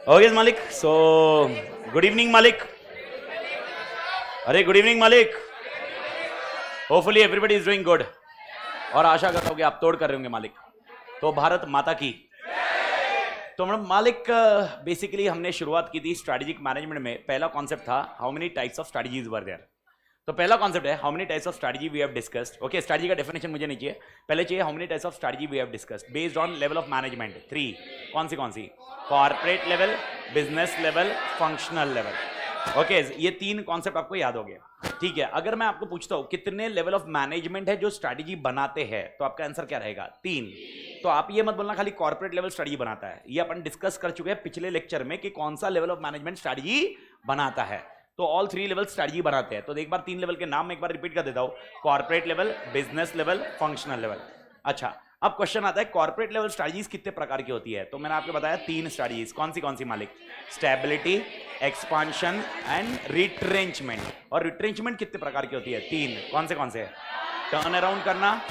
Okay मालिक. So good evening मालिक. अरे गुड इवनिंग मालिक. Hopefully everybody is doing good. और आशा करता हूँ कि आप तोड़ कर रहे होंगे मालिक. तो भारत माता की. तो मालिक बेसिकली हमने शुरुआत की थी स्ट्रैटेजिक मैनेजमेंट में. पहला कॉन्सेप्ट था how many types of strategies were there. तो पहला कॉन्सेप्ट है how many types of strategy we have discussed. Okay, strategy का डेफिनेशन मुझे नहीं चाहिए, पहले चाहिए how many types of strategy we have discussed based on level of management. 3. कौन सी? Corporate level, business level, functional level. Okay, ये 3 concept आपको याद हो गए. ठीक है, अगर मैं आपको पूछता हूं कितने लेवल ऑफ मैनेजमेंट है जो स्ट्रैटेजी बनाते हैं, तो आपका आंसर क्या रहेगा? 3. तो आप ये मत बोलना खाली कॉर्पोरेट लेवल स्ट्रैटेजी बनाता है. ये अपन डिस्कस कर चुके हैं पिछले लेक्चर में कि कौन सा लेवल ऑफ मैनेजमेंट स्ट्रैटेजी बनाता है. तो ऑल 3 लेवल स्ट्रैटेजी बनाते हैं. तो एक बार 3 लेवल के नाम एक बार रिपीट कर देता हूं. Corporate level, business level, functional level. अच्छा, अब क्वेश्चन आता है कॉर्पोरेट लेवल स्ट्रैटेजीज कितने प्रकार की होती है. तो मैंने आपको बताया 3 स्ट्रैटेजीज. कौन सी मालिक? Stability, expansion and retrenchment. और रिट्रेंचमेंट कितने प्रकार की होती है? 3. कौन से? टर्न अराउंड करना,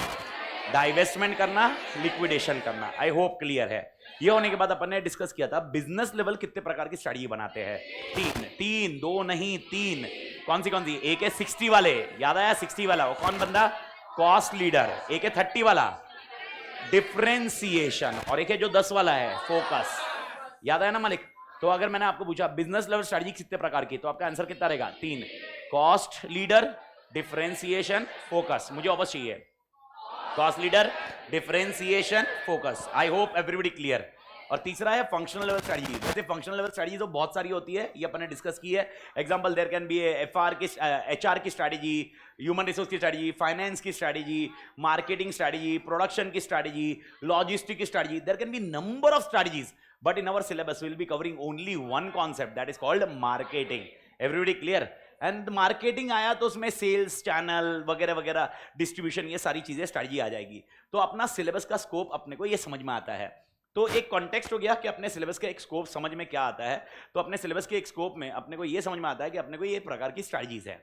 डाइवेस्टमेंट करना, लिक्विडेशन करना. आई होप क्लियर है. ये होने के बाद अपन ने डिस्कस किया था बिजनेस लेवल कितने प्रकार की स्ट्रैटेजी बनाते हैं. 3. 2 नहीं 3. कौन सी? एक है 60 वाले. याद आया 60 वाला? वो कौन बंदा? Cost leader. एक है 30 वाला, डिफरेंशिएशन. और एक है जो 10 वाला है, फोकस. याद आया ना मालिक? तो अगर मैंने आपको पूछा बिजनेस लेवल स्ट्रैटेजी कितने प्रकार की, तो आपका आंसर कितना रहेगा? 3. Cost leader, differentiation, focus. मुझे वापस चाहिए cost leader, differentiation, focus. I hope everybody clear. और तीसरा है फंक्शनल लेवल स्ट्रैटेजी. वैसे फंक्शनल लेवल स्ट्रैटेजी तो बहुत सारी होती है, ये अपन ने डिस्कस की है. Example there can be HR की स्ट्रैटेजी, ह्यूमन रिसोर्स की स्ट्रैटेजी, फाइनेंस की स्ट्रैटेजी, मार्केटिंग स्ट्रैटेजी, प्रोडक्शन की स्ट्रैटेजी, लॉजिस्टिक की strategy. There can be number of strategies, but in our syllabus will be covering only one concept, that is called marketing. Everybody clear? And marketing आया तो उसमें sales, channel वगैरह वगैरह, distribution, ये सारी चीजें स्ट्रैटेजी आ जाएगी. तो अपना सिलेबस का स्कोप अपने को ये समझ में आता है. तो एक कॉन्टेक्स्ट हो गया कि अपने सिलेबस का एक स्कोप समझ में क्या आता है. तो अपने सिलेबस के एक स्कोप में अपने को ये समझ में आता है कि अपने को ये प्रकार की स्ट्रैटेजीज है.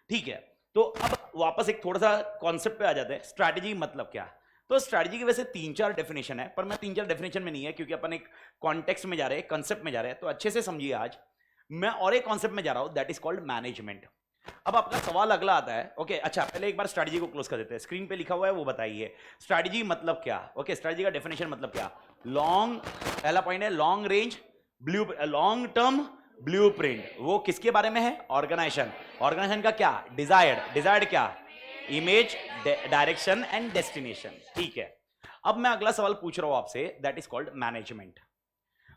ठीक है, तो अब वापस एक थोड़ा सा कॉन्सेप्ट पे आ जाते हैं. स्ट्रैटेजी मतलब क्या? तो स्ट्रैटेजी की वैसे 3-4 डेफिनेशन है, पर मैं 3-4 डेफिनेशन में नहीं है क्योंकि अपन एक कॉन्टेक्स्ट में जा रहे हैं, कंसेप्ट में जा रहे हैं. तो अच्छे से समझिए. आज मैं और एक कॉन्सेप्ट में जा रहा हूं, दैट इज कॉल्ड मैनेजमेंट. अब आपका सवाल अगला आता है. ओके, अच्छा पहले एक बार स्ट्रैटेजी को क्लोज कर देते हैं. स्क्रीन पे लिखा हुआ है वो बताइए. स्ट्रैटेजी मतलब क्या? ओके, स्ट्रैटेजी का डेफिनेशन मतलब क्या? लॉन्ग, पहला पॉइंट है long range long term blueprint. वो किसके बारे में है? ऑर्गेनाइजेशन का क्या? डिजायर्ड क्या? Image, direction and destination. ठीक है, अब मैं अगला सवाल पूछ रहा हूं आपसे, that is called management.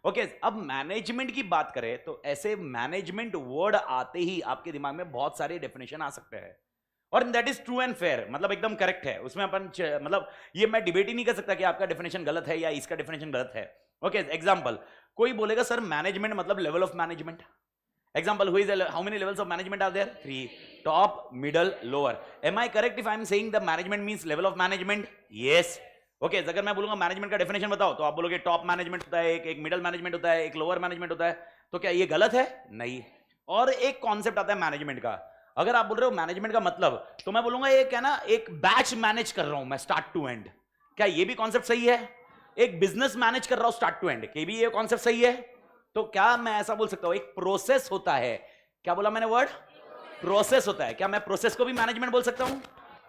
Okay, अब मैनेजमेंट की बात करें तो ऐसे मैनेजमेंट वर्ड आते ही आपके दिमाग में बहुत सारे डेफिनेशन आ सकते हैं. और that is true and fair, मतलब एकदम करेक्ट है. उसमें अपन मतलब ये मैं डिबेट ही नहीं कर सकता कि आपका डेफिनेशन गलत है या इसका डेफिनेशन गलत है. ओके, एग्जांपल, कोई बोलेगा सर मैनेजमेंट मतलब level of management. Example, how many levels of management are there? 3. Top, middle, lower. Am I correct if I am saying the management means level of management? Yes. Okay, अगर मैं बोलूंगा management का definition बताओ, तो आप बोलोगे top management होता है, एक मिडल मैनेजमेंट होता है, एक लोअर मैनेजमेंट होता है. तो क्या ये गलत है? नहीं. और एक कॉन्सेप्ट आता है मैनेजमेंट का. अगर आप बोल रहे हो मैनेजमेंट का मतलब, तो मैं बोलूंगा ये क्या ना, एक बैच मैनेज कर रहा हूं मैं स्टार्ट टू एंड. क्या ये भी कॉन्सेप्ट सही है? एक बिजनेस मैनेज कर रहा हूं स्टार्ट टू एंड, क्या भी ये कॉन्सेप्ट सही है? तो क्या मैं ऐसा बोल सकता हूं एक प्रोसेस होता है? क्या बोला मैंने वर्ड? प्रोसेस होता है. क्या मैं प्रोसेस को भी मैनेजमेंट बोल सकता हूं?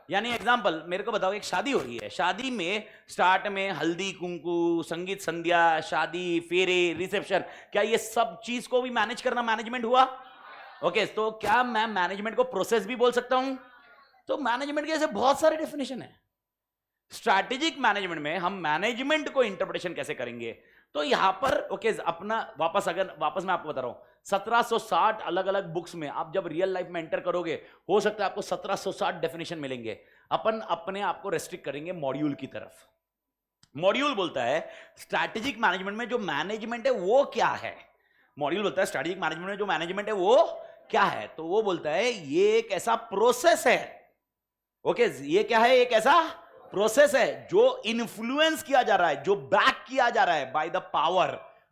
यानी एग्जाम्पल, मेरे को बताओ, एक शादी हो रही है, शादी में स्टार्ट में हल्दी कुंकू, संगीत संध्या, शादी, फेरे, रिसेप्शन, क्या ये सब चीज को भी मैनेज करना मैनेजमेंट हुआ? ओके, तो क्या मैं मैनेजमेंट को प्रोसेस भी बोल सकता हूं? तो मैनेजमेंट के ऐसे बहुत सारे डेफिनेशन है. स्ट्रैटेजिक मैनेजमेंट में हम मैनेजमेंट को इंटरप्रिटेशन कैसे करेंगे? तो यहां पर ओके, अपना वापस मैं आपको बता रहा हूं, 1760 अलग अलग बुक्स में आप जब रियल लाइफ में एंटर करोगे, हो सकता है आपको 1760 डेफिनेशन मिलेंगे. अपन अपने आप को रेस्ट्रिक्ट करेंगे मॉड्यूल की तरफ. मॉड्यूल बोलता है स्ट्रैटेजिक मैनेजमेंट में जो मैनेजमेंट है वो क्या है. मॉड्यूल बोलता है स्ट्रैटेजिक मैनेजमेंट में जो मैनेजमेंट है वो क्या है. तो वो बोलता है ये एक ऐसा प्रोसेस है. ओके, ये क्या है? एक ऐसा प्रोसेस है जो इन्फ्लुएंस किया जा रहा है, जो बैक किया जा रहा है by the power,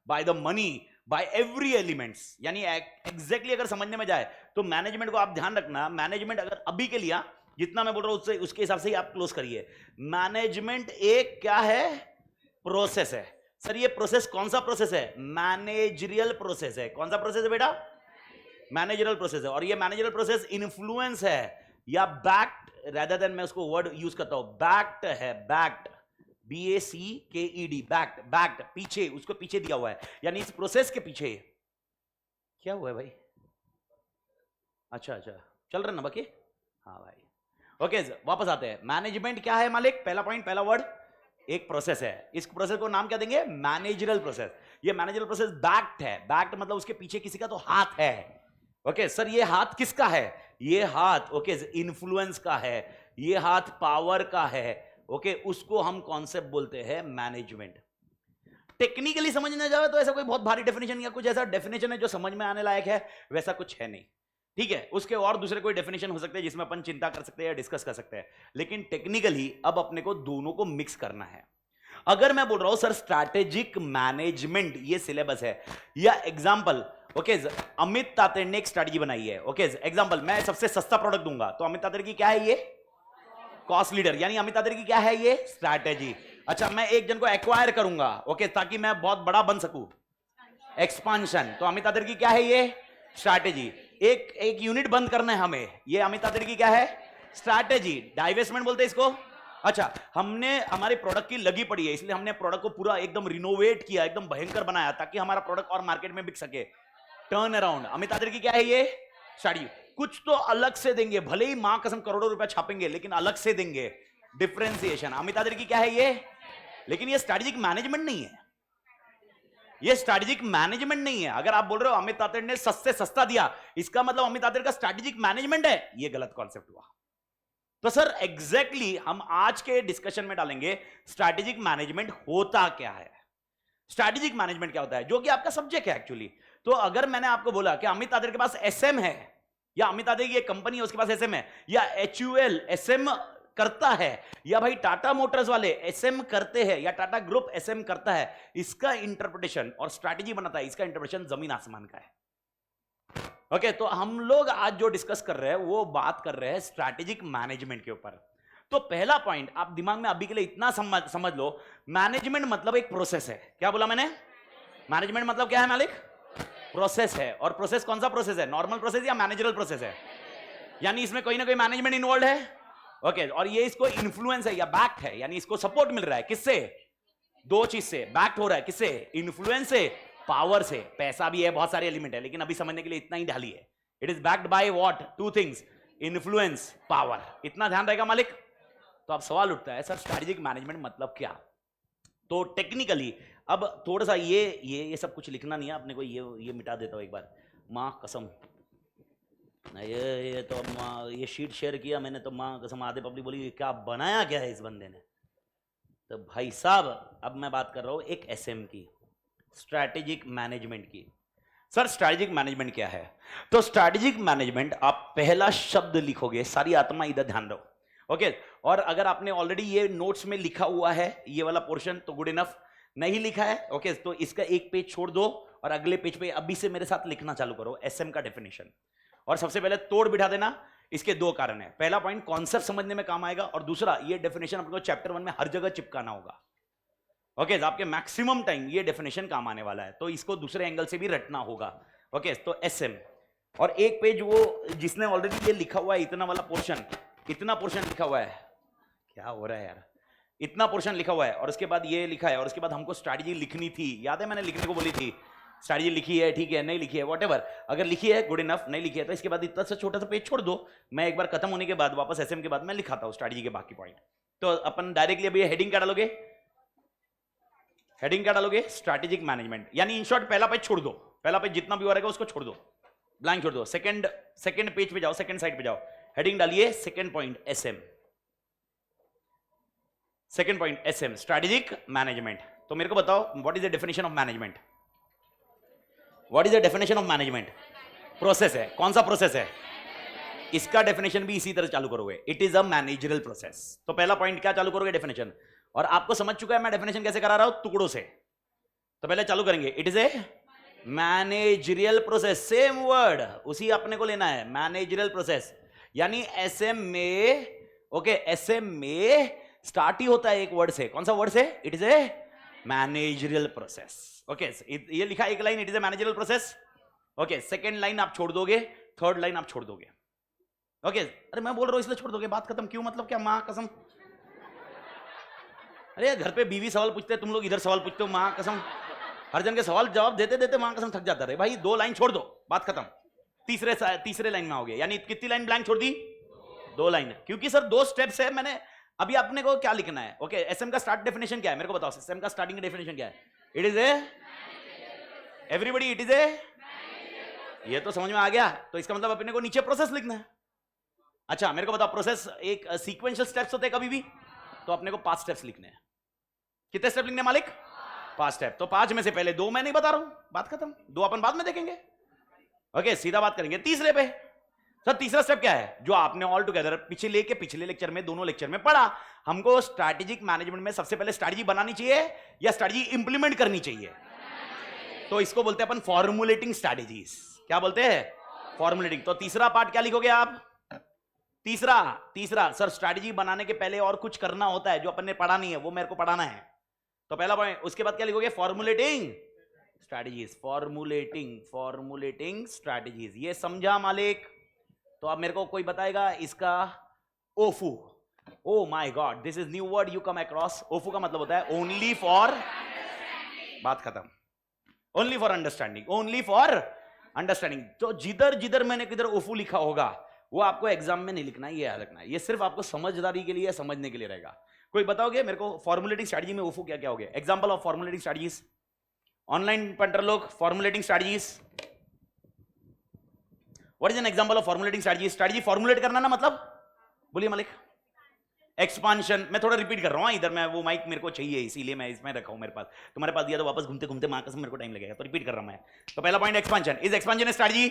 by the money, by every elements. यानी एग्जैक्टली अगर समझने में जाए तो मैनेजमेंट को आप ध्यान रखना, मैनेजमेंट अगर अभी के लिए जितना मैं बोल रहा हूं उसके हिसाब से ही आप क्लोज करिए. मैनेजमेंट एक क्या है? प्रोसेस है. सर ये प्रोसेस कौन सा प्रोसेस है? मैनेजरियल प्रोसेस है। कौन सा प्रोसेस है बेटा? मैनेजरियल प्रोसेस है। और ये मैनेजरियल प्रोसेस इन्फ्लुएंस है या बैक्ड, रेदर देन मैं उसको वर्ड यूज करता हूं, बैक्ड है, बैक्ड, BACKED, बैक्ड, बैक्ड, पीछे, उसको पीछे दिया हुआ है, यानी इस प्रोसेस के पीछे क्या हुआ है भाई? अच्छा चल रहा ना बाकी? हाँ भाई, ओके वापस आते हैं। मैनेजमेंट क्या है मालिक? पहला पॉइंट, पहला वर्ड, एक प्रोसेस है। इस प्रोसेस को नाम क्या देंगे? Managerial process. ये मैनेजरियल प्रोसेस बैक्ड है। बैक्ड मतलब उसके पीछे किसी का तो हाथ है। ओके सर, ये हाथ किसका है? ये हाथ ओके इन्फ्लुएंस का है, ये हाथ पावर का है। ओके उसको हम कॉन्सेप्ट बोलते हैं मैनेजमेंट। टेक्निकली समझने जाए तो ऐसा कोई बहुत भारी डेफिनेशन या कुछ ऐसा डेफिनेशन है जो समझ में आने लायक है, वैसा कुछ है नहीं। ठीक है, उसके और दूसरे कोई डेफिनेशन हो सकते हैं जिसमें अपन चिंता कर सकते हैं या डिस्कस कर सकते हैं, लेकिन टेक्निकली अब अपने को दोनों को मिक्स करना है। अगर मैं बोल रहा हूं सर स्ट्रैटेजिक मैनेजमेंट ये सिलेबस है, या एग्जांपल ओके अमित तातेड़ ने एक स्ट्रैटेजी बनाई है। ओके एग्जांपल, मैं सबसे सस्ता प्रोडक्ट दूंगा, तो अमित तातेड़ की क्या है? ये कॉस्ट लीडर, यानी अमित तातेड़ की क्या है? ये स्ट्रैटेजी। अच्छा, मैं एक जन को एक्वायर करूंगा ओके ताकि मैं बहुत बड़ा बन सकूं, एक्सपांशन, तो अमित तातेड़ की क्या है? ये स्ट्रैटेजी। एक यूनिट बंद करना है हमें, ये अमित तातेड़ की क्या है? स्ट्रैटेजी। डाइवेस्टमेंट बोलते हैं इसको। अच्छा, हमने हमारे प्रोडक्ट की लगी पड़ी है, इसलिए हमने प्रोडक्ट को पूरा एकदम रिनोवेट किया, एकदम भयंकर बनाया ताकि हमारा प्रोडक्ट और मार्केट में बिक सके, टर्न अराउंड। अमित तातेड़ की क्या है? ये स्ट्रैटेजी। कुछ तो अलग से देंगे, भले ही मां कसम करोड़ों रुपया छापेंगे, लेकिन अलग से देंगे, डिफरेंशिएशन। अमित तातेड़ की क्या है? ये, लेकिन ये स्ट्रैटेजिक मैनेजमेंट नहीं है, ये स्ट्रैटेजिक मैनेजमेंट नहीं है। अगर आप बोल रहे हो अमित तातेड़ ने सस्ते सस्ता दिया, इसका मतलब अमित तातेड़ का स्ट्रैटेजिक मैनेजमेंट है, ये गलत कॉन्सेप्ट हुआ। तो सर एग्जैक्टली हम आज के डिस्कशन में डालेंगे स्ट्रैटेजिक मैनेजमेंट होता क्या है, स्ट्रैटेजिक मैनेजमेंट क्या होता है, जो कि आपका सब्जेक्ट है एक्चुअली। तो अगर मैंने आपको बोला कि अमित तातेड़ के पास एसएम है, या अमित तातेड़ की एक कंपनी है उसके पास एसएम है, या HUL एसएम करता है, या भाई टाटा मोटर्स वाले एसएम करते हैं, या टाटा ग्रुप एसएम करता है, इसका इंटरप्रिटेशन और स्ट्रैटेजी बनाता है, इसका इंटरप्रिटेशन जमीन आसमान का है। ओके तो हम लोग आज जो डिस्कस कर रहे हैं वो बात कर रहे हैं स्ट्रैटेजिक मैनेजमेंट के ऊपर। तो पहला पॉइंट आप दिमाग में अभी के लिए इतना समझ लो, मैनेजमेंट मतलब एक प्रोसेस है। क्या बोला मैंने? मैनेजमेंट मतलब क्या है मालिक? प्रोसेस है। और प्रोसेस कौन सा प्रोसेस है? नॉर्मल प्रोसेस या मैनेजरल प्रोसेस है? यानी इसमें कोई ना कोई मैनेजमेंट इन्वॉल्व है। ओके और ये इसको इन्फ्लुएंस है या बैक्ट है, यानी इसको सपोर्ट मिल रहा है किससे? दो चीज से बैक्ट हो रहा है, किससे? इन्फ्लुएंस से, पावर से। पैसा भी है, बहुत सारे एलिमेंट है, लेकिन अभी समझने के लिए इतना ही ढाली है। It is backed by what? Two things, influence, power. इतना ध्यान रहेगा मालिक? तो अब सवाल उठता है सर स्ट्रैटेजिक मैनेजमेंट मतलब क्या? तो टेक्निकली अब थोड़ा सा ये सब कुछ लिखना नहीं है अपने को, ये मिटा देता हूं एक बार, मां कसम। ये तो माँ, ये शीट शेयर किया मैंने तो मां कसम आधे पब्लिक बोली क्या बनाया क्या है इस बंदे ने। तो भाई साहब अब मैं बात कर रहा हूं एक एसएम की, स्ट्रैटेजिक मैनेजमेंट की। सर स्ट्रैटेजिक मैनेजमेंट क्या है? तो स्ट्रैटेजिक मैनेजमेंट आप पहला शब्द लिखोगे, सारी आत्मा इधर ध्यान दो। ओके और अगर आपने ऑलरेडी ये नोट्स में लिखा हुआ है ये वाला पोर्शन तो गुड इनफ, नहीं लिखा है ओके तो इसका एक पेज छोड़ दो और अगले पेज पे अभी से मेरे साथ लिखना चालू करो एसएम का डेफिनेशन। और सबसे पहले तोड़ बिठा देना। इसके दो कारण है, पहला पॉइंट कॉन्सेप्ट समझने में काम आएगा, और दूसरा ये डेफिनेशन अपने को चैप्टर 1 में हर जगह चिपकाना होगा। ओके आपके मैक्सिमम टाइम ये डेफिनेशन काम आने वाला है, तो इसको दूसरे एंगल से भी रटना होगा। ओके तो एसएम और एक पेज वो जिसने ऑलरेडी ये लिखा हुआ है, इतना वाला पोर्शन, इतना पोर्शन लिखा हुआ है, क्या हो रहा है यार, इतना पोर्शन लिखा हुआ है, और उसके बाद ये लिखा है, और उसके बाद हमको स्ट्रैटेजी लिखनी थी, याद है मैंने लिखने को बोली थी, स्ट्रैटेजी लिखी है ठीक है, नहीं लिखी है व्हाटएवर, अगर लिखी है गुड इनफ, नहीं लिखी है तो इसके बाद इतना सा छोटा सा पेज छोड़ दो, मैं एक बार खत्म होने के बाद वापस एसएम के बाद मैं लिखाता हूं स्ट्रैटेजी के बाकी पॉइंट। तो अपन डायरेक्टली अभी हेडिंग क्या डालोगे? हेडिंग क्या डालोगे? Strategic management. यानी इन शॉर्ट पहला पेज छोड़ दो, पहला पेज जितना भी हो रहेगा उसको छोड़ दो, ब्लैंक छोड़ दो। सेकंड पेज पे जाओ, सेकंड साइड पे जाओ, हेडिंग डालिए second point SM, second point SM strategic management. तो मेरे को बताओ what is the definition of management? What is the definition of management? Process है। कौन सा प्रोसेस है? इसका डेफिनेशन भी इसी तरह चालू करोगे, it is a managerial process. तो पहला पॉइंट क्या चालू करोगे? डेफिनेशन। और आपको समझ चुका है मैं डेफिनेशन कैसे करा रहा हूं? टुकड़ों से। तो पहले चालू करेंगे, it is A managerial process, same word उसी अपने को लेना है, मैनेजरियल प्रोसेस। यानी एसएम में ओके एसएम में स्टार्ट ही होता है एक वर्ड से। कौन सा वर्ड से? It is A managerial process. Okay, ये लिखा एक line, it is A managerial process. Okay, second line आप छोड़ दोगे, थर्ड लाइन आप छोड़ दोगे। ओके, अरे मैं बोल रहा हूं इसलिए छोड़ दोगे, बात खत्म। क्यों मतलब क्या, मां कसम। अरे घर पे बीवी सवाल पूछते हैं, तुम लोग इधर सवाल पूछते हो, मां कसम। हर जन के सवाल जवाब देते देते मां कसम थक जाता है भाई। 2 लाइन छोड़ दो, बात खत्म। तीसरे लाइन में आओगे, यानी कितनी लाइन ब्लैंक छोड़ दी? 2 लाइन। क्योंकि सर 2 स्टेप्स है। मैंने अभी आपने को क्या लिखना है? ओके, एसएम का स्टार्ट डेफिनेशन क्या है मेरे को बताओ। एसएम का स्टार्टिंग डेफिनेशन क्या है? It is A, everybody it is ए, ये तो समझ में आ गया। तो इसका मतलब अपने को नीचे प्रोसेस लिखना है। अच्छा मेरे को बताओ, प्रोसेस एक सीक्वेंशियल स्टेप्स होते हैं कभी भी, तो अपने को 5 स्टेप्स लिखने हैं। कितने स्टेप लिखने मालिक? 5 स्टेप। तो 5 में से पहले 2 मैं नहीं बता रहा हूं, बात खत्म। 2 अपन बाद में देखेंगे। ओके, सीधा बात करेंगे तीसरे पे। सर तीसरा स्टेप क्या है? जो आपने ऑल टुगेदर पिछले लेक्चर में, दोनों लेक्चर में पढ़ा। हमको स्ट्रैटेजिक मैनेजमेंट में सबसे पहले स्ट्रैटेजी बनानी चाहिए या स्ट्रैटेजी इंप्लीमेंट करनी चाहिए? तो इसको बोलते हैं अपन फॉर्मुलेटिंग स्ट्रैटेजीज। क्या बोलते हैं? फॉर्मुलेटिंग। तो तीसरा पार्ट क्या लिखोगे आप? तीसरा सर स्ट्रैटेजी बनाने के पहले और कुछ करना होता है जो अपन ने पढ़ा नहीं है, वो मेरे को पढ़ाना है। तो पहला पॉइंट, उसके बाद क्या लिखोगे? Formulating strategies. फॉर्मुलेटिंग स्ट्रैटेजीज, ये समझा मालिक? तो अब मेरे को कोई बताएगा इसका ओफू। Oh my god, this is new word you come across. ओफू का मतलब होता है ओनली फॉर, बात खत्म। Only for understanding, only for understanding. तो जिधर जिधर मैंने किधर ओफू लिखा होगा वो आपको एग्जाम में नहीं लिखना है, ये याद रखना है। ये सिर्फ आपको समझदारी के लिए, समझने के लिए रहेगा। कोई बताओगे मेरे को फॉर्मुलेटिंग स्ट्रैटेजी में ओफू क्या क्या हो गया? Example of formulating strategies. Online punter लोग, formulating strategies, what is an example of formulating strategy? Strategy formulate करना ना, मतलब बोलिए मालिक। एक्सपांशन। मैं थोड़ा रिपीट कर रहा हूं इधर, मैं वो माइक मेरे को चाहिए इसीलिए मैं इसमें रखा हूं मेरे पास। तुम्हारे पास दिया तो वापस घूमते घूमते मां कसम मेरे को टाइम लगेगा, तो रिपीट कर रहा हूं मैं। तो पहला point expansion. Is expansion A strategy?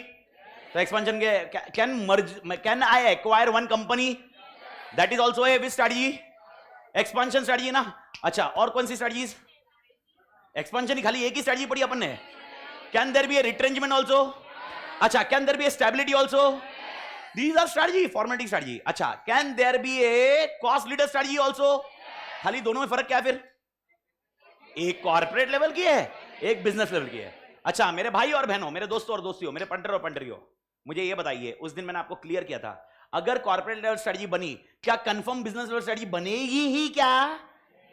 तो एक्सपांशन के can I acquire one company, that is also a strategy. Expansion strategy ना। अच्छा और कौन सी स्ट्रैटेजीज? एक्सपांशन ही खाली एक ही स्ट्रैटेजी पढ़ी अपन ने। Can there be a retrenchment also? अच्छा, can there be a stability also? These are strategy, formatting strategy. अच्छा, can there be a cost leader strategy also? खाली दोनों में फर्क क्या है फिर? एक कॉर्पोरेट लेवल की है, एक बिजनेस लेवल की है। अच्छा मेरे भाई और बहनों, मेरे दोस्तों और दोस्तियों, मेरे पंटर और पंटरियों, मुझे ये बताइए, उस दिन मैंने आपको क्लियर किया था, अगर कॉर्पोरेट लेवल स्ट्रेटजी बनी, क्या कंफर्म बिजनेस लेवल स्ट्रेटजी बनेगी ही क्या?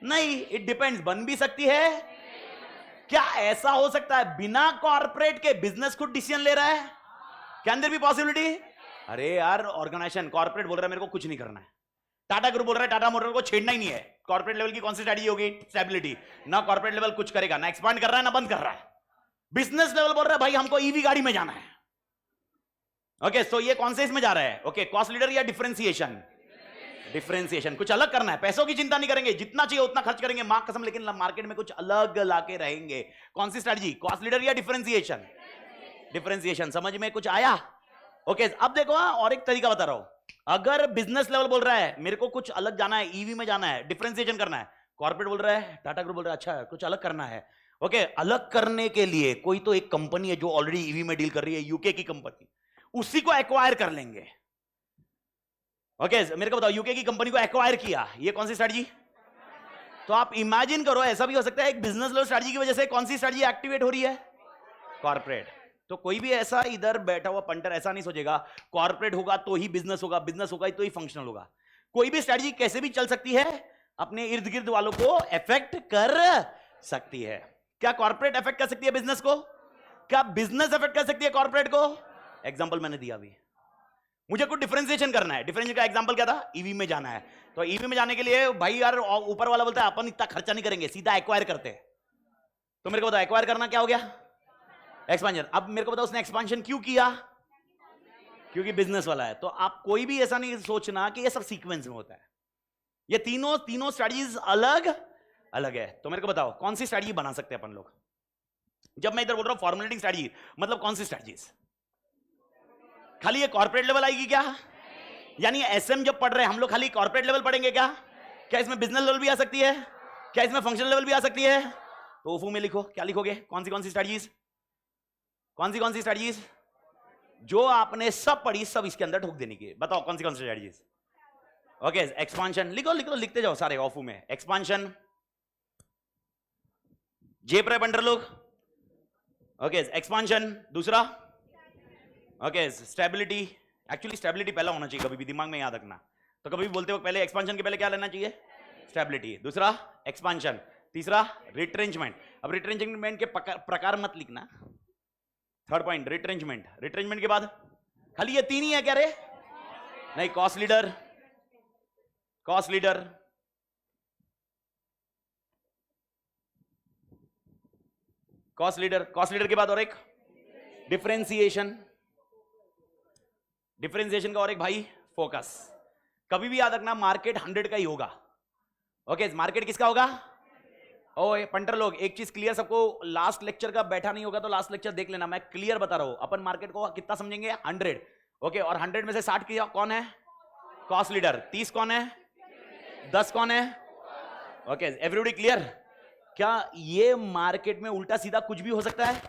नहीं, इट डिपेंड्स। बन भी सकती है। क्या ऐसा हो सकता है बिना कॉर्पोरेट के बिजनेस खुद डिसीजन ले रहा है? Can there be possibility? अरे यार, ऑर्गेनाइजेशन कॉर्पोरेट बोल रहा है मेरे को कुछ नहीं करना है, टाटा ग्रुप बोल रहा है टाटा मोटर को छेड़ना ही नहीं है, कॉर्पोरेट लेवल की कौन सी स्ट्रेटजी होगी? स्टेबिलिटी। ना कॉर्पोरेट लेवल कुछ करेगा, ना एक्सपांड कर रहा है ना बंद कर रहा है। बिजनेस लेवल बोल रहा है भाई हमको ईवी गाड़ी में जाना है। ओके, सो ये कौन से इसमें जा रहा है? ओके, कॉस्ट लीडर या डिफरेंशिएशन? डिफरेंशिएशन। कुछ अलग करना है, पैसों की चिंता नहीं करेंगे, जितना चाहिए उतना खर्च करेंगे मां कसम, लेकिन मार्केट में कुछ अलग लाके रहेंगे। कौन सी स्ट्रेटजी? कॉस्ट लीडर या डिफरेंशिएशन? डिफरेंशिएशन। समझ में कुछ आया? ओके, अब देखो और एक तरीका बता रहा हूं। अगर बिजनेस लेवल बोल रहा है मेरे को कुछ अलग जाना है, ईवी में जाना है, डिफरेंशिएशन करना है, कॉर्पोरेट बोल रहा है, टाटा ग्रुप बोल रहा है अच्छा कुछ अलग करना है। ओके, अलग करने के लिए कोई तो एक कंपनी है जो ऑलरेडी ईवी में डील कर रही है, यूके की कंपनी, उसी को एक्वायर कर लेंगे। ओके, मेरे को बताओ, यूके की कंपनी को एक्वायर किया, ये कौन सी स्ट्रेटजी? तो आप इमेजिन करो, ऐसा भी हो सकता है एक बिजनेस लेवल स्ट्रेटजी की वजह से कौन सी स्ट्रेटजी एक्टिवेट हो रही है? कॉर्पोरेट। तो कोई भी ऐसा इधर बैठा हुआ पंटर ऐसा नहीं सोचेगा कॉर्पोरेट होगा तो ही बिजनेस होगा, बिजनेस होगा तो ही फंक्शनल होगा। कोई भी स्ट्रेटजी कैसे भी चल सकती है, अपने इर्द गिर्द वालों को इफेक्ट कर सकती है। क्या कॉर्पोरेट इफेक्ट कर सकती है बिजनेस को? क्या बिजनेस इफेक्ट कर सकती है कॉर्पोरेट को? एग्जांपल मैंने दिया अभी। मुझे कुछ डिफरेंशिएशन करना है, डिफरेंशिएशन का एग्जांपल क्या था? ईवी में जाना है। तो ईवी में जाने के लिए भाई यार ऊपर वाला बोलता है अपन इतना खर्चा नहीं करेंगे, सीधा एक्वायर करते हैं। तो मेरे को बताओ एक्वायर करना क्या हो गया? एक्सपांशन। अब मेरे को बताओ उसने एक्सपांशन क्यों किया? क्योंकि बिजनेस वाला है। तो आप कोई भी ऐसा नहीं सोचना कि ये सब सीक्वेंस में होता है, ये तीनों स्ट्रेटजीज अलग अलग है। तो मेरे को बताओ कौन सी स्ट्रेटजी बना सकते हैं अपन लोग? जब मैं इधर बोल रहा हूं फॉर्मुलेटिंग स्ट्रेटजी, मतलब कौन सी स्ट्रेटजीज? खाली ये कॉर्पोरेट लेवल आएगी क्या? यानी एसएम जब पढ़ रहे हैं हम लोग खाली कॉर्पोरेट लेवल पढ़ेंगे क्या? क्या इसमें बिजनेस लेवल भी आ सकती है? क्या इसमें फंक्शनल लेवल भी आ सकती है? तो ओफू में लिखो, क्या लिखोगे? कौन सी स्ट्रेटजीज? कौन सी स्ट्रेटजीज? जो आपने सब पढ़ी सब इसके अंदर ठोक देने की। बताओ कौन सी स्ट्रेटजीज? ओके, एक्सपांशन लिखो, लिखते जाओ सारे ओफू में। एक्सपांशन, जे पर पंडर लोग। ओके, एक्सपांशन दूसरा। Okay, stability. एक्चुअली स्टेबिलिटी पहला होना चाहिए, कभी भी दिमाग में याद रखना। तो कभी भी बोलते हो पहले एक्सपांशन के पहले क्या लेना चाहिए? स्टेबिलिटी। दूसरा एक्सपांशन, तीसरा रिट्रेंचमेंट। अब रिट्रेंचमेंट के प्रकार मत लिखना। Third point retrenchment. रिट्रेंचमेंट के बाद खाली ये तीन ही है क्या रे? नहीं, cost leader, cost leader, cost leader, cost leader के बाद और एक डिफरेंशिएशन, डिफरेंशिएशन का और एक भाई फोकस। कभी भी याद रखना मार्केट 100 का ही होगा। ओके, मार्केट किसका होगा? ओए पंटर लोग, एक चीज क्लियर सबको, लास्ट लेक्चर का बैठा नहीं होगा तो लास्ट लेक्चर देख लेना। मैं क्लियर बता रहा हूं, अपन मार्केट को कितना समझेंगे? 100। ओके, और 100 में से 60 किया कौन है? Cost leader. 30 कौन है? 10 कौन है? Okay, everybody clear? क्या ये मार्केट में उल्टा सीधा कुछ भी हो सकता है?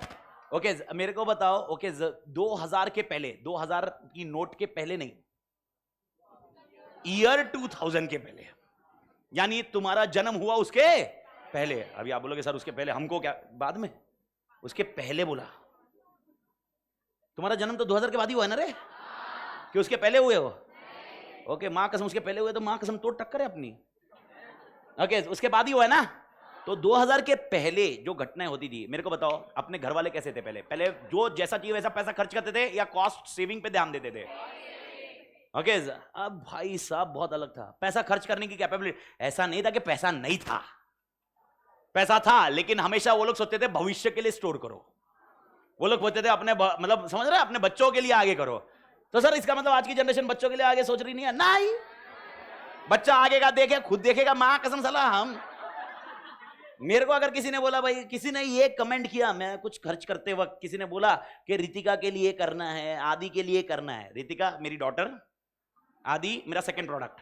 ओके, मेरे को बताओ। ओके, 2000 के पहले, 2000 की नोट के पहले नहीं, ईयर 2000 के पहले, यानी तुम्हारा जन्म हुआ उसके पहले। अभी आप बोलोगे सर उसके पहले, हमको क्या बाद में? उसके पहले बोला। तुम्हारा जन्म तो 2000 के बाद ही हुआ है ना रे, कि उसके पहले हुए हो? ओके, मां कसम उसके पहले हुए तो मां कसम तोड़ टक्कर है अपनी। ओके, उसके बाद ही हुआ है ना। तो 2000 के पहले जो घटनाएं होती थी, मेरे को बताओ अपने घर वाले कैसे थे? पहले पहले जो जैसा चाहिए वैसा पैसा खर्च करते थे या कॉस्ट सेविंग पे ध्यान देते थे? ओके, अब भाई साहब बहुत अलग था। पैसा खर्च करने की कैपेबिलिटी, ऐसा नहीं था कि पैसा नहीं था, पैसा था, लेकिन हमेशा वो लोग सोचते थे भविष्य के लिए स्टोर करो। वो लोग बोलते थे अपने मतलब समझ रहे, अपने बच्चों के लिए आगे करो। तो सर इसका मतलब आज की जनरेशन बच्चों के लिए आगे सोच रही नहीं है? नहीं, बच्चा आगे का देखे, खुद देखेगा। मां कसम साला, हम मेरे को अगर किसी ने बोला, भाई किसी ने ये कमेंट किया, मैं कुछ खर्च करते वक्त किसी ने बोला कि रितिका के लिए करना है, आदि के लिए करना है। रितिका मेरी डॉटर, आदि मेरा सेकंड प्रोडक्ट।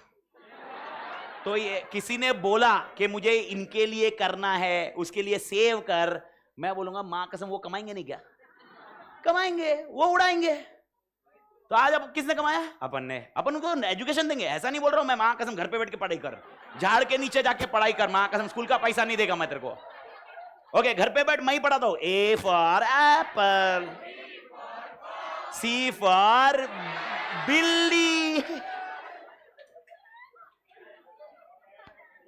तो ये किसी ने बोला कि मुझे इनके लिए करना है, उसके लिए सेव कर, मैं बोलूंगा मां कसम वो कमाएंगे नहीं क्या? कमाएंगे, वो उड़ाएंगे। तो आज अब किसने कमाया? अपन ने। अपन उनको एजुकेशन देंगे, ऐसा नहीं बोल रहा हूं मैं, मां कसम घर पे बैठ के पढ़ाई कर, झाड़ के नीचे जाके पढ़ाई कर, मां कसम स्कूल का पैसा नहीं देगा मैं तेरे को। ओके, घर पे बैठ मैं ही पढ़ाता हूं। A for apple, C for बिल्ली।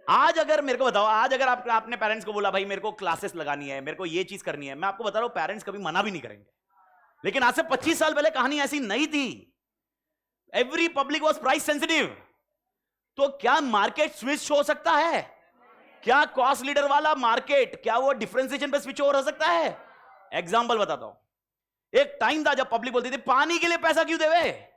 आज अगर मेरे को बताओ, आज अगर आपने पेरेंट्स को बोला भाई मेरे को क्लासेस लगानी है, मेरे को ये चीज करनी है, मैं आपको बता रहा हूं पेरेंट्स कभी मना भी नहीं करेंगे। लेकिन आज से 25 साल पहले कहानी ऐसी नहीं थी। Every public was price sensitive. तो क्या मार्केट स्विच हो सकता है? क्या कॉस्ट लीडर वाला मार्केट, क्या वो डिफरेंशिएशन पे स्विच ओवर हो सकता है? एग्जांपल बताता हूं। एक टाइम था जब पब्लिक बोलती थी पानी के लिए पैसा क्यों देवे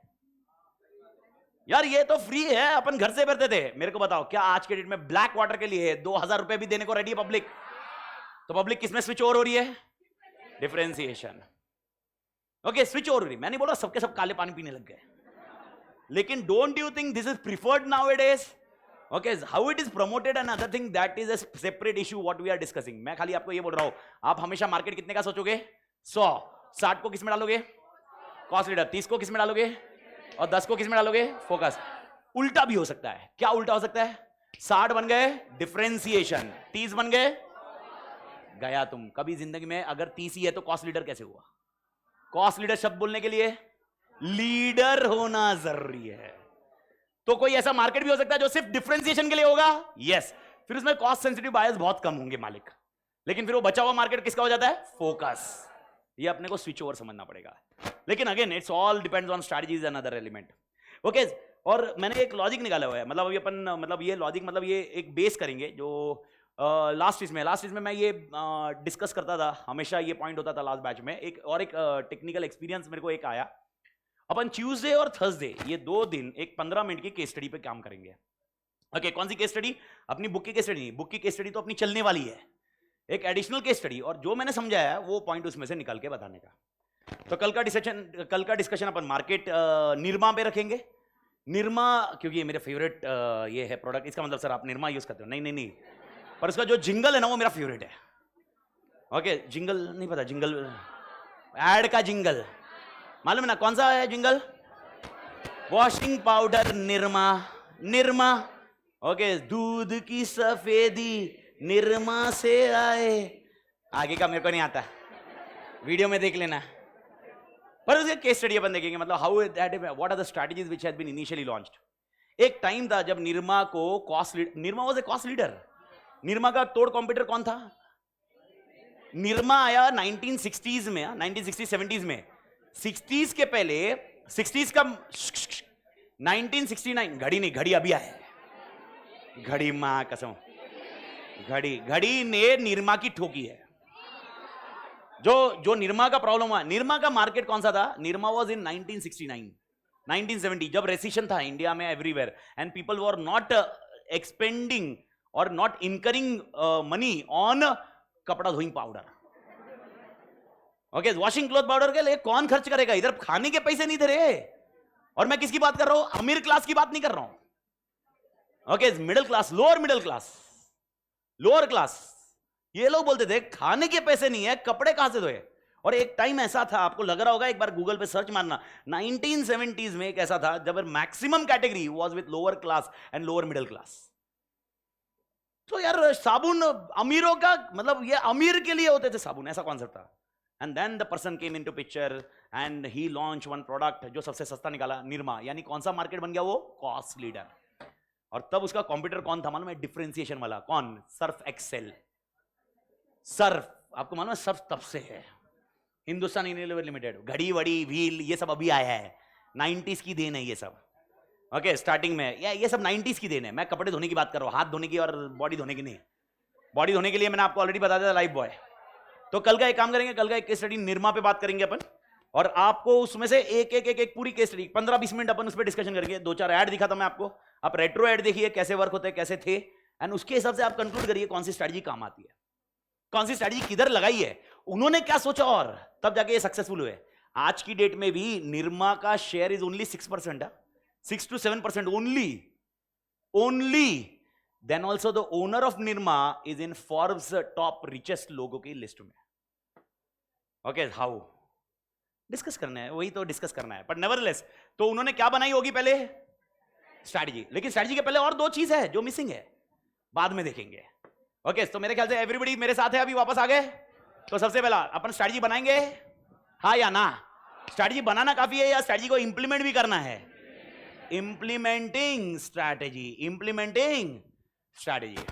यार, ये तो फ्री है, अपन घर से भरते थे। मेरे को बताओ क्या आज के डेट में ब्लैक वाटर के लिए 2000 रुपए भी देने को रेडी है पब्लिक? तो पब्लिक किसमें स्विच ओवर हो रही है? डिफरेंशिएशन। ओके, स्विच ओवर हो रही। मैं नहीं बोल रहा सबके सब काले पानी पीने लग गए, लेकिन don't you think this is preferred nowadays? Okay, how it is promoted and other thing, that is a separate issue what we are discussing. मैं खाली आपको ये बोल रहा हूं, आप हमेशा मार्केट कितने का सोचोगे? 100। 60 को किसमें डालोगे? Cost leader. 30 को किसमें डालोगे? और 10 को किसमें डालोगे? फोकस। उल्टा भी हो सकता है। क्या उल्टा हो सकता है? 60 बन गए डिफरेंशिएशन, 30 बन गए गया तुम। कभी जिंदगी में अगर 30 ही है तो कॉस्ट लीडर कैसे हुआ? कॉस्ट लीडर शब्द बोलने के लिए लीडर होना जरूरी है। तो कोई ऐसा मार्केट भी हो सकता है जो सिर्फ डिफरेंशिएशन के लिए होगा? यस। फिर उसमें कॉस्ट सेंसिटिव बायर्स बहुत कम होंगे मालिक, लेकिन फिर वो बचा हुआ मार्केट किसका हो जाता है? फोकस। ये अपने को स्विच ओवर समझना पड़ेगा। लेकिन again it's all depends on strategies and other element. Okay, और मैंने एक लॉजिक निकाला हुआ है, मतलब अभी अपन मतलब ये लॉजिक मतलब ये एक बेस करेंगे जो लास्ट चीज में मैं ये डिस्कस करता था हमेशा। ये पॉइंट होता था लास्ट बैच में। एक और एक टेक्निकल एक्सपीरियंस मेरे को एक आया। अपन ट्यूसडे और थर्सडे ये 2 दिन एक 15 मिनट की केस स्टडी पे काम करेंगे। ओके, कौन सी केस स्टडी? अपनी बुक की केस स्टडी नहीं, बुक की केस स्टडी तो अपनी चलने वाली है, एक एडिशनल केस स्टडी, और जो मैंने समझाया है वो पॉइंट उसमें से निकाल के बताने का। तो कल का डिस्कशन अपन मार्केट निरमा पे रखेंगे। निरमा क्योंकि ये मेरे फेवरेट ये है प्रोडक्ट। इसका मतलब सर आप निरमा यूज करते हो? नहीं नहीं नहीं, पर उसका जो जिंगल है ना वो मेरा फेवरेट है। ओके, जिंगल नहीं पता? जिंगल एड का जिंगल मालूम है ना? कौन सा है jingle? Washing powder Nirma, Nirma. Okay, दूध की सफेदी निरमा से आए, आगे का मेरे को नहीं आता, वीडियो में देख लेना। पर उसके केस स्टडी अपन देखेंगे, मतलब how that, what are the strategies which has been initially launched. एक टाइम था जब निरमा को Nirma was a cost leader. Nirma का तोड़ कॉम्पिटिटर कौन था? निरमा आया 1960s में, 1960s 70s में। 60s के पहले 60s का 1969, घड़ी नहीं, घड़ी अभी आया है, घड़ी मां कसम, घड़ी ने निरमा की ठोकी है। जो निरमा का प्रॉब्लम हुआ, निरमा का मार्केट कौन सा था? निरमा वाज इन 1969 1970, जब रेसिशन था इंडिया में everywhere, and people were not expanding और नॉट इनकरिंग मनी ऑन कपड़ा धोइंग powder. Okay, washing cloth powder के लिए कौन खर्च करेगा? इधर खाने के पैसे नहीं थे रे। और मैं किसकी बात कर रहा हूं? अमीर क्लास की बात नहीं कर रहा हूं। Okay, middle class, lower middle class, lower class, ये लोग बोलते थे खाने के पैसे नहीं है, कपड़े कहां से धोए। और एक टाइम ऐसा था, आपको लग रहा होगा, एक बार गूगल पे सर्च मारना, 1970s में एक ऐसा था जब maximum category was with lower class and lower middle class. तो यार साबुन अमीरों का, मतलब ये अमीर के लिए होते थे साबुन, ऐसा कॉन्सेप्ट था। And then the person came into picture and he launch one product जो सबसे सस्ता निकाला, निरमा। यानी कौन सा मार्केट बन गया वो? Cost leader. और तब उसका कॉम्पिटिटर कौन था मालूम है? डिफरेंशिएशन वाला। कौन? Surf Excel. सर्फ, आपको मालूम है सर्फ तब से है, हिंदुस्तान यूनिलीवर लिमिटेड। घड़ी वड़ी व्हील ये सब अभी आया है, 90s की देन है ये सब। ओके, स्टार्टिंग में ये सब 90s की देन है। मैं कपड़े धोने की बात कर रहा हूं, हाथ धोने की और बॉडी धोने की नहीं। बॉडी धोने के लिए मैंने आपको ऑलरेडी बता दिया लाइफ बॉय। तो कल का एक काम करेंगे, कल का एक केस स्टडी निरमा पे बात करेंगे अपन, और आपको उसमें से एक पूरी केस स्टडी 15-20 मिनट अपन उस पर डिस्कशन करेंगे। 2-4 ऐड दिखा था मैं आपको, आप रेट्रो ऐड देखिए कैसे वर्क होते हैं, कैसे थे, एंड उसके हिसाब से आप कंक्लूड करिए कौन सी स्ट्रेटजी काम आती है, कौन सी स्ट्रेटजी किधर लगाई है, उन्होंने क्या सोचा, और तब जाके ये सक्सेसफुल हुए। आज की डेट में भी निरमा का share is only 6%, 6 to 7% only. Then also the owner of Nirma is in Forbes top richest लोगों की लिस्ट में। ओके, हाउ डिस्कस करना है, वही तो डिस्कस करना है। बट नेवरलेस, तो उन्होंने क्या बनाई होगी पहले? स्ट्रैटेजी। लेकिन स्ट्रैटेजी के पहले और 2 चीज है जो मिसिंग है, बाद में देखेंगे। ओके, तो मेरे ख्याल से एवरीबॉडी मेरे साथ है, अभी वापस आ गए। तो सबसे पहला अपन स्ट्रैटेजी बनाएंगे, हाँ या ना? स्ट्रैटेजी बनाना काफी है या स्ट्रैटेजी को इंप्लीमेंट भी करना है? Implementing strategy, implementing strategy,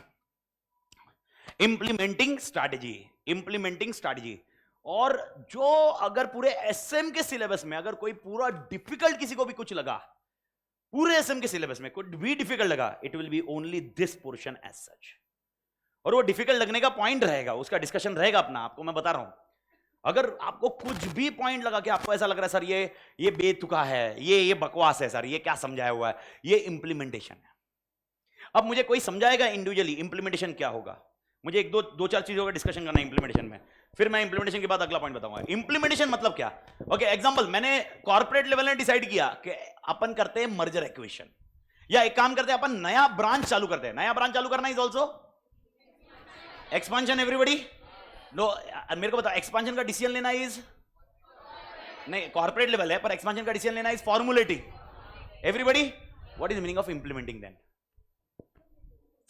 implementing strategy, implementing strategy. और जो अगर पूरे एसएम के सिलेबस में अगर कोई पूरा डिफिकल्ट किसी को भी कुछ लगा, पूरे एसएम के सिलेबस में कुछ भी डिफिकल्ट लगा, it will be only this portion as such. और वो डिफिकल्ट लगने का पॉइंट रहेगा, उसका डिस्कशन रहेगा अपना, आपको मैं बता रहा हूं। अगर आपको कुछ भी पॉइंट लगा कि आपको ऐसा लग रहा है सर ये बेतुका है, ये बकवास है सर, ये क्या समझाया हुआ है, ये इंप्लीमेंटेशन है। अब मुझे कोई समझाएगा इंडिविजुअली इंप्लीमेंटेशन क्या होगा, मुझे एक दो चार चीजों का डिस्कशन करना है इंप्लीमेंटेशन में, फिर मैं इंप्लीमेंटेशन के बाद अगला पॉइंट बताऊंगा। इंप्लीमेंटेशन मतलब क्या? ओके, एग्जांपल, मैंने कॉर्पोरेट लेवल ने डिसाइड किया कि अपन करते हैं मर्जर एक्विजिशन, या एक काम करते हैं अपन नया ब्रांच चालू करते हैं। नया ब्रांच चालू करना is also expansion. Everybody know, मेरे को बताओ, एक्सपांशन का डिसीजन लेना इज नहीं, कॉर्पोरेट लेवल है, पर एक्सपांशन का डिसीजन लेना is formulating. Everybody, what is meaning of implementing then?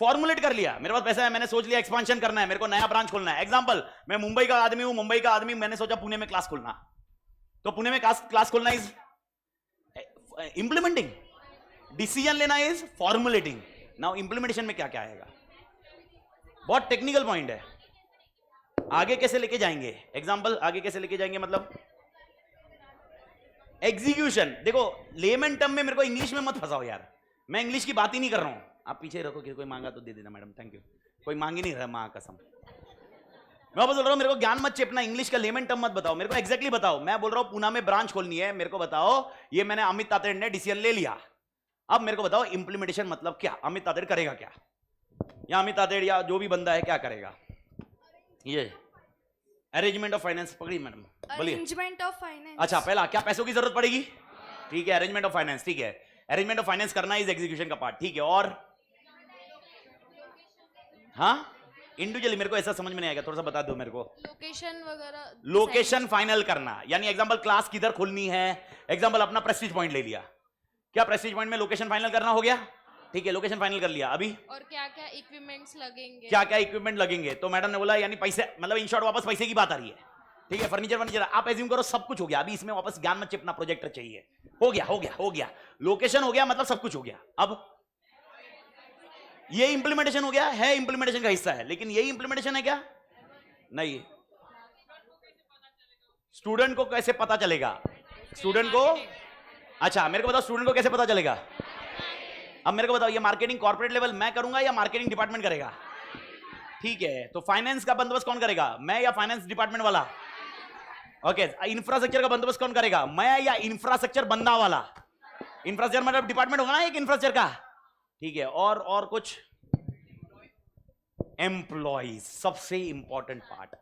Formulate कर लिया, मेरे पास पैसा है, मैंने सोच लिया एक्सपांशन करना है, मेरे को नया ब्रांच खोलना है। एग्जांपल, मैं मुंबई का आदमी हूं, मुंबई का आदमी, मैंने सोचा पुणे में क्लास खोलना, तो पुणे में क्लास खोलना इज इंप्लीमेंटिंग, डिसीजन लेना इज फॉर्मुलेटिंग। नाउ इंप्लीमेंटेशन में क्या क्या आएगा? बहुत टेक्निकल पॉइंट है, आगे कैसे लेके जाएंगे। एग्जांपल, आगे कैसे लेके जाएंगे मतलब एग्जीक्यूशन। देखो, लेमन टर्म में मेरे को इंग्लिश में मत फंसाओ यार, मैं इंग्लिश की बात ही नहीं कर रहा हूं। आप पीछे रखो, कि कोई मांगा तो दे देना मैडम, थैंक यू। कोई मांग ही नहीं रहा, मां कसम। मैं बोल रहा हूं, मेरे को ज्ञान मत चेपना, इंग्लिश का लेमन टर्म मत बताओ, मेरे को एग्जैक्टली बताओ। मैं बोल रहा हूं पुणे में ब्रांच खोलनी है, मेरे को बताओ, ये मैंने अमित तातेड़ ने डिसीजन ले लिया, अब मेरे को बताओ इंप्लीमेंटेशन मतलब क्या? अमित तातेड़ करेगा क्या, या अमित तातेड़ या जो भी बंदा है क्या करेगा? ये अरेंजमेंट ऑफ फाइनेंस पकड़ी मैडम, बोलिए। Arrangement of finance. अच्छा, पहला क्या पैसों की जरूरत पड़ेगी? ठीक है, अरेंजमेंट ऑफ फाइनेंस, ठीक है, अरेंजमेंट ऑफ फाइनेंस करना इज एग्जीक्यूशन का पार्ट, ठीक है। और हाँ, इंडिविजुअली मेरे को ऐसा समझ में नहीं आएगा, थोड़ा सा बता दो मेरे को। लोकेशन वगैरह, लोकेशन फाइनल करना, यानी एग्जांपल क्लास किधर खोलनी है, एग्जांपल अपना प्रेस्टीज पॉइंट ले लिया, क्या प्रेस्टीज पॉइंट में लोकेशन फाइनल करना हो गया? ठीक है, लोकेशन फाइनल कर लिया। अभी और क्या क्या इक्विपमेंट्स लगेंगे? क्या क्या इक्विपमेंट लगेंगे, तो मैडम ने बोला यानी पैसे, मतलब इन शॉर्ट वापस पैसे की बात आ रही है। ठीक है, फर्नीचर आप एज्यूम करो सब कुछ हो गया, अभी इसमें वापस ज्ञान मत चिपना, प्रोजेक्टर चाहिए। हो गया हो गया हो गया, लोकेशन हो गया, मतलब सब कुछ हो गया। अब ये इंप्लीमेंटेशन हो गया है, इंप्लीमेंटेशन का हिस्सा है, लेकिन यही इंप्लीमेंटेशन है क्या? नहीं। स्टूडेंट को कैसे पता चलेगा? स्टूडेंट को, अच्छा मेरे को बताओ स्टूडेंट को कैसे पता चलेगा? अब मेरे को बताओ, ये मार्केटिंग कॉर्पोरेट लेवल मैं करूंगा या मार्केटिंग डिपार्टमेंट करेगा? ठीक है, तो फाइनेंस का बंदोबस्त कौन करेगा, मैं या फाइनेंस डिपार्टमेंट वाला? ओके, इंफ्रास्ट्रक्चर का बंदोबस्त कौन करेगा, मैं या इंफ्रास्ट्रक्चर बनना वाला? इंफ्रास्ट्रक्चर मतलब डिपार्टमेंट होगा ना एक इंफ्रास्ट्रक्चर का। ठीक है, और कुछ एम्प्लॉइज, सबसे इंपॉर्टेंट पार्ट,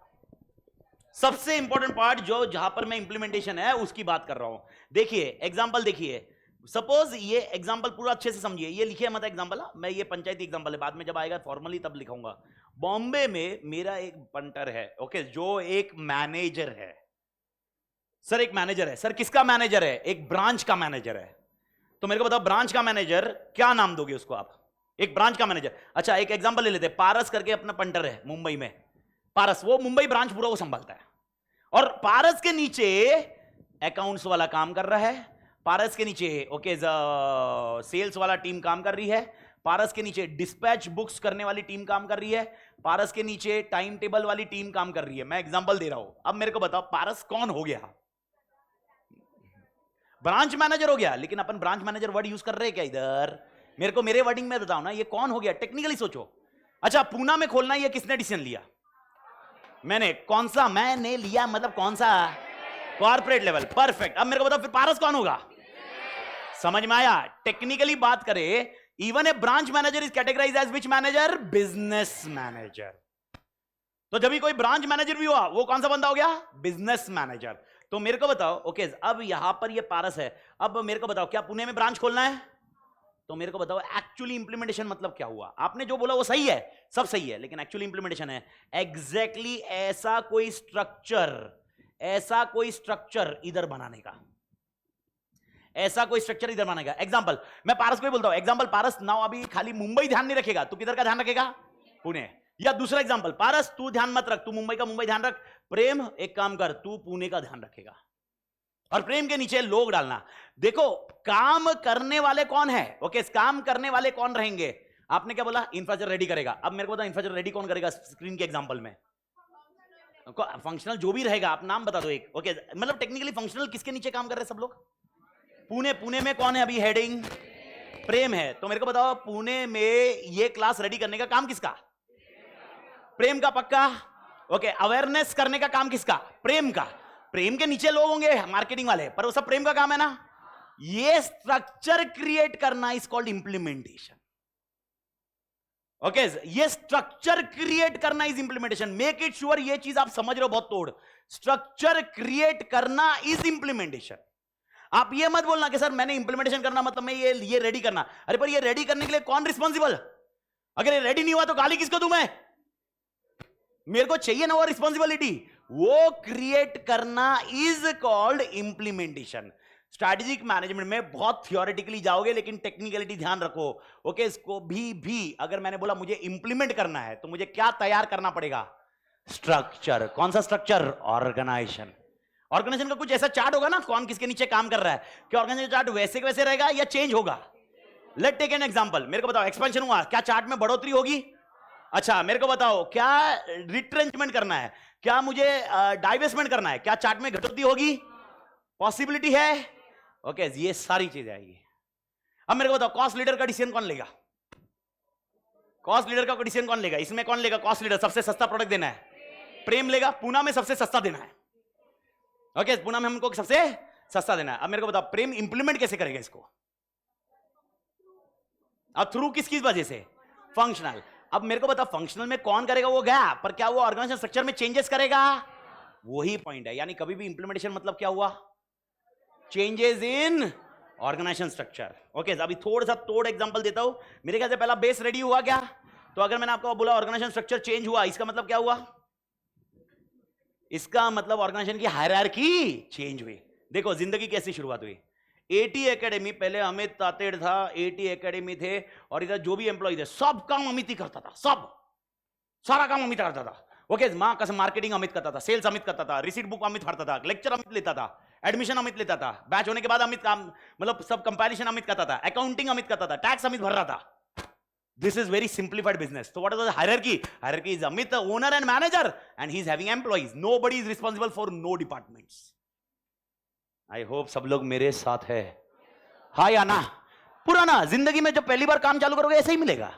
सबसे इंपॉर्टेंट पार्ट जो जहां पर मैं इंप्लीमेंटेशन है उसकी बात कर रहा हूं। देखिए एग्जांपल, देखिए सपोज ये एग्जांपल पूरा अच्छे से समझिए, ये लिखिए मत एग्जांपल, मैं ये पंचायती एग्जांपल है, बाद में जब आएगा फॉर्मली तब लिखाऊंगा। बॉम्बे में मेरा एक पंटर है, ओके, जो एक मैनेजर है। सर एक मैनेजर है, सर किसका मैनेजर है? एक ब्रांच का मैनेजर है। तो मेरे को बताओ ब्रांच का मैनेजर क्या नाम दोगे उसको आप? एक ब्रांच का मैनेजर। अच्छा एक एग्जांपल ले लेते हैं, पारस करके अपना पंटर है मुंबई में, पारस, वो मुंबई ब्रांच पूरा वो संभालता है, और पारस के नीचे अकाउंट्स वाला काम कर रहा है, पारस के नीचे ओके सेल्स वाला टीम काम कर रही है, पारस के नीचे डिस्पैच बुक्स करने वाली टीम काम कर रही है, पारस के नीचे टाइम टेबल वाली टीम काम कर रही है। मैं एग्जांपल दे रहा हूं। अब मेरे को बताओ पारस कौन हो गया? ब्रांच मैनेजर हो गया। लेकिन अपन ब्रांच मैनेजर वर्ड यूज कर रहे हैं क्या इधर? मेरे को मेरे वर्डिंग में बताओ ना, ये कौन हो गया? टेक्निकली सोचो। अच्छा पूना में खोलना है, ये किसने डिसीजन लिया? मैंने। कौन सा मैंने लिया, मतलब कौन सा? Corporate level. परफेक्ट। अब मेरे को बताओ फिर पारस कौन होगा? समझ में आया? टेक्निकली बात करें, even a branch manager is categorised as which manager? Business manager. तो जब भी कोई ब्रांच मैनेजर भी हुआ, वो कौन सा बंदा हो गया? Business manager. तो मेरे को बताओ ओके, अब यहां पर ये पारस है, अब मेरे को बताओ क्या पुणे में ब्रांच खोलना है? तो मेरे को बताओ एक्चुअली इंप्लीमेंटेशन मतलब क्या हुआ? आपने जो बोला वो सही है, सब सही है, लेकिन एक्चुअली इंप्लीमेंटेशन है एग्जैक्टली ऐसा कोई स्ट्रक्चर, ऐसा कोई स्ट्रक्चर इधर बनाने का, ऐसा कोई स्ट्रक्चर इधर बनाएगा। एग्जांपल मैं पारस को ही बोलता हूं, एग्जांपल पारस नाउ अभी खाली मुंबई ध्यान नहीं रखेगा, तू किधर का ध्यान रखेगा? पुणे। या दूसरा एग्जांपल, पारस तू ध्यान मत रख, तू मुंबई का मुंबई ध्यान रख, प्रेम एक काम कर, तू पुणे का ध्यान रखेगा, और प्रेम के नीचे लोग डालना। देखो काम करने वाले कौन है? ओके, काम करने वाले कौन रहेंगे? आपने क्या बोला? इंफ्रास्ट्रक्चर रेडी करेगा। अब मेरे को बताओ इंफ्रास्ट्रक्चर रेडी कौन करेगा? स्क्रीन के एग्जांपल में फंक्शनल जो भी रहेगा, आप नाम बता दो एक। ओके, मतलब टेक्निकली फंक्शनल किसके नीचे काम कर रहे हैं सब लोग? पुणे। पुणे में कौन है अभी हेडिंग? प्रेम है। तो मेरे को बताओ पुणे में ये क्लास रेडी करने का काम किसका? प्रेम का। पक्का? ओके, अवेयरनेस करने का काम किसका? प्रेम का। प्रेम के नीचे लोग होंगे मार्केटिंग वाले, पर वो सब प्रेम का काम है ना। ये स्ट्रक्चर क्रिएट करना इज कॉल्ड इंप्लीमेंटेशन। ओके, ये स्ट्रक्चर क्रिएट करना is implementation. Make it sure ये चीज आप समझ रहे हो बहुत तोड़। स्ट्रक्चर क्रिएट करना इज इंप्लीमेंटेशन। आप ये मत बोलना कि सर मैंने इंप्लीमेंटेशन करना मतलब मैं ये रेडी करना। अरे पर ये रेडी करने के लिए कौन रिस्पॉन्सिबल? अगर ये रेडी नहीं हुआ तो गाली किसको दूं मैं? मेरे को चाहिए ना वो रिस्पॉन्सिबिलिटी, वो क्रिएट करना is called implementation. Strategic management में बहुत थियोरेटिकली जाओगे, लेकिन टेक्निकलिटी ध्यान रखो। ओके, इसको भी अगर मैंने बोला मुझे इंप्लीमेंट करना है तो मुझे क्या तैयार करना पड़ेगा? स्ट्रक्चर। कौन सा स्ट्रक्चर? ऑर्गेनाइजेशन। ऑर्गेनाइजेशन का कुछ ऐसा चार्ट होगा ना, कौन किसके नीचे काम कर रहा है, कि ऑर्गेनाइजेशन चार्ट वैसे के वैसे रहेगा या चेंज होगा? Let take an example. मेरे को बताओ एक्सपेंशन हुआ, क्या चार्ट में बढ़ोतरी होगी? अच्छा मेरे को बताओ क्या रिट्रेंचमेंट करना है, क्या मुझे डाइवेस्टमेंट करना है, क्या चार्ट में घटोतरी होगी? पॉसिबिलिटी है। ओके, ये सारी चीजें आएगी। अब मेरे को बताओ कॉस्ट लीडर का डिसीजन कौन लेगा? कॉस्ट लीडर का डिसीजन कौन लेगा? इसमें कौन लेगा? Cost leader. सबसे सस्ता प्रोडक्ट देना है, प्रेम लेगा। पूना में सबसे सस्ता देना है। ओके, पूना में हमको सबसे सस्ता देना है। अब मेरे को बताओ प्रेम इंप्लीमेंट कैसे करेगा इसको? अब थ्रू किसकी वजह से? फंक्शनल। अब मेरे को बताओ फंक्शनल में कौन करेगा वो गया, पर क्या वो ऑर्गेनाइजेशन स्ट्रक्चर में चेंजेस करेगा? वही पॉइंट है। यानी कभी भी इंप्लीमेंटेशन मतलब क्या हुआ? Changes in organisation structure. Okay, अभी थोड़ा सा तोड़ एग्जांपल देता हूं। मेरे ख्याल से पहला बेस रेडी हुआ क्या? तो अगर मैंने आपको बोला ऑर्गेनाइजेशन स्ट्रक्चर चेंज हुआ, इसका मतलब क्या हुआ? इसका मतलब ऑर्गेनाइजेशन की हायरार्की चेंज हुई। देखो जिंदगी कैसी शुरुआत हुई। एटी एकेडमी, पहले अमित तातेड़ था, एटी एकेडमी थे, और इधर जो भी एम्प्लॉय थे सब काम अमित ही करता था, सब सारा काम अमित करता था। ओके, मां कसम, मार्केटिंग अमित करता था, सेल्स अमित करता था, रिसीट बुक अमित भरता था, लेक्चर अमित लेता था, एडमिशन अमित लेता था, बैच होने के बाद अमित काम मतलब सब कंपैरिजन अमित करता था, अकाउंटिंग अमित करता था, टैक्स अमित भर रहा था। This is very simplified business. So what is the hierarchy? Hierarchy is Amit, the owner and manager, and he's having employees. Nobody is responsible for no departments. I hope सब लोग मेरे साथ है, हाँ या ना? पुराना जिंदगी में जब पहली बार काम चालू करोगे ऐसे ही मिलेगा,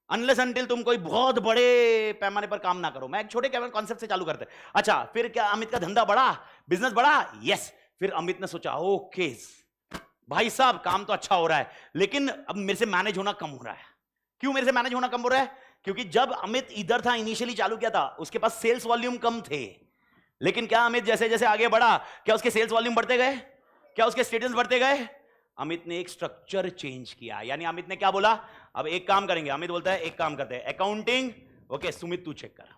अनलेस अनटिल तुम कोई बहुत बड़े पैमाने पर काम ना करो। मैं एक छोटे कॉन्सेप्ट से चालू करते। अच्छा, फिर क्या अमित का धंधा बढ़ा, बिजनेस बढ़ा? यस। फिर अमित ने सोचा, ओके भाई साहब काम तो अच्छा हो रहा है, लेकिन अब मेरे से मैनेज होना कम हो रहा है। क्यों मेरे से मैनेज होना कम हो रहा है? क्योंकि जब अमित इधर था, इनिशियली चालू किया था, उसके पास सेल्स वॉल्यूम कम थे। लेकिन क्या अमित जैसे जैसे आगे बढ़ा, क्या उसके सेल्स वॉल्यूम बढ़ते गए? क्या उसके स्टेटस बढ़ते गए? अमित ने एक स्ट्रक्चर चेंज किया। यानी अमित ने क्या बोला, अब एक काम करेंगे। अमित बोलता है एक काम करते हैं, अकाउंटिंग ओके सुमित तू चेक कर,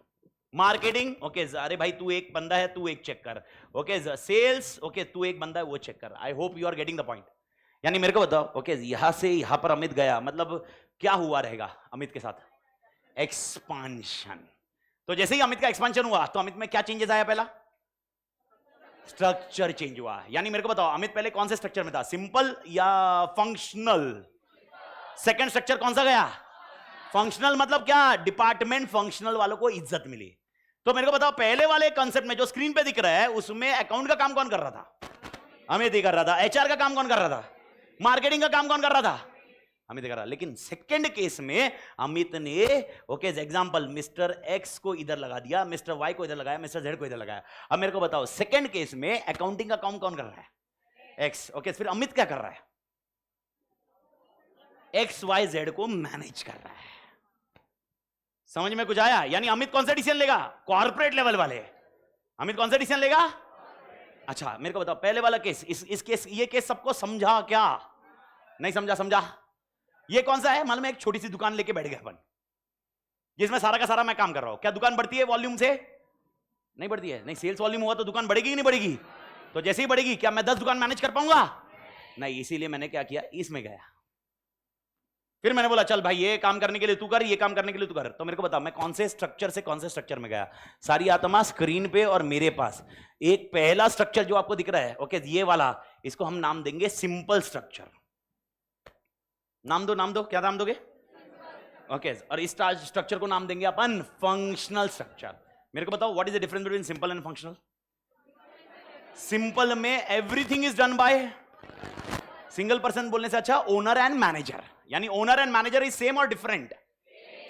मार्केटिंग ओके अरे भाई तू एक बंदा है तू एक चेक कर, ओके सेल्स ओके तू एक बंदा है वो चेक कर। I hope you are getting the point. यानी मेरे को बताओ, ओके यहां से यहां पर अमित गया, मतलब क्या हुआ रहेगा अमित के साथ? एक्सपांशन। तो जैसे ही अमित का एक्सपांशन हुआ तो अमित में क्या चेंजेस आया? पहला स्ट्रक्चर चेंज हुआ। यानी मेरे को बताओ, अमित पहले कौन से स्ट्रक्चर में था, सिंपल या फंक्शनल? सेकंड स्ट्रक्चर कौन सा गया? फंक्शनल। मतलब क्या? डिपार्टमेंट फंक्शनल वालों को इज्जत मिली। तो मेरे को बताओ, पहले वाले कॉन्सेप्ट में जो स्क्रीन पे दिख रहा है उसमें अकाउंट का काम कौन कर रहा था? अमित ही कर रहा था। एचआर का काम कौन कर रहा था? मार्केटिंग का काम कौन कर रहा था? अमित कर रहा। लेकिन सेकंड केस में अमित ने ओके एग्जांपल मिस्टर एक्स को इधर लगा दिया, मिस्टर वाई को इधर लगाया, मिस्टर जेड को इधर लगाया। अब मेरे को बताओ, सेकंड केस में अकाउंटिंग का काम कौन कर रहा है? एक्स। ओके, फिर अमित क्या कर रहा है? एक्स वाई जेड को मैनेज कर रहा है। समझ में कुछ आया? यानी अमित कौन सा डिसीजन लेगा? कॉर्पोरेट लेवल वाले। अमित कौन सा डिसीजन लेगा? अच्छा मेरे को बताओ, पहले वाला केस, इस केस, ये केस सबको समझा क्या? नहीं समझा? समझा? ये कौन सा है? मालूम है, एक छोटी सी दुकान लेके बैठ गए अपन, जिसमें सारा का सारा मैं काम कर रहा हूं। क्या दुकान बढ़ती है वॉल्यूम से? नहीं बढ़ती है। नहीं, सेल्स वॉल्यूम हुआ तो दुकान बढ़ेगी कि नहीं बढ़ेगी? तो जैसे ही बढ़ेगी, क्या मैं 10 दुकान मैनेज कर पाऊंगा? नहीं। इसीलिए मैंने क्या किया, इसमें गया। फिर मैंने बोला चल भाई ये काम करने के लिए तू कर, ये काम करने के लिए तू कर। तो मेरे को बता, मैं कौन से स्ट्रक्चर से कौन से स्ट्रक्चर में गया? सारी आत्मा स्क्रीन पे और मेरे पास एक पहला स्ट्रक्चर जो आपको दिख रहा है, ओके ये वाला, इसको हम नाम देंगे सिंपल स्ट्रक्चर। नाम दो, नाम दो, क्या नाम दोगे? ओके, और इस स्ट्रक्चर को नाम देंगे अपन फंक्शनल स्ट्रक्चर। मेरे को बताओ, what is the difference between simple and functional? Simple में everything is done by single person बोलने से अच्छा ओनर एंड मैनेजर। यानी owner and manager is same और डिफरेंट?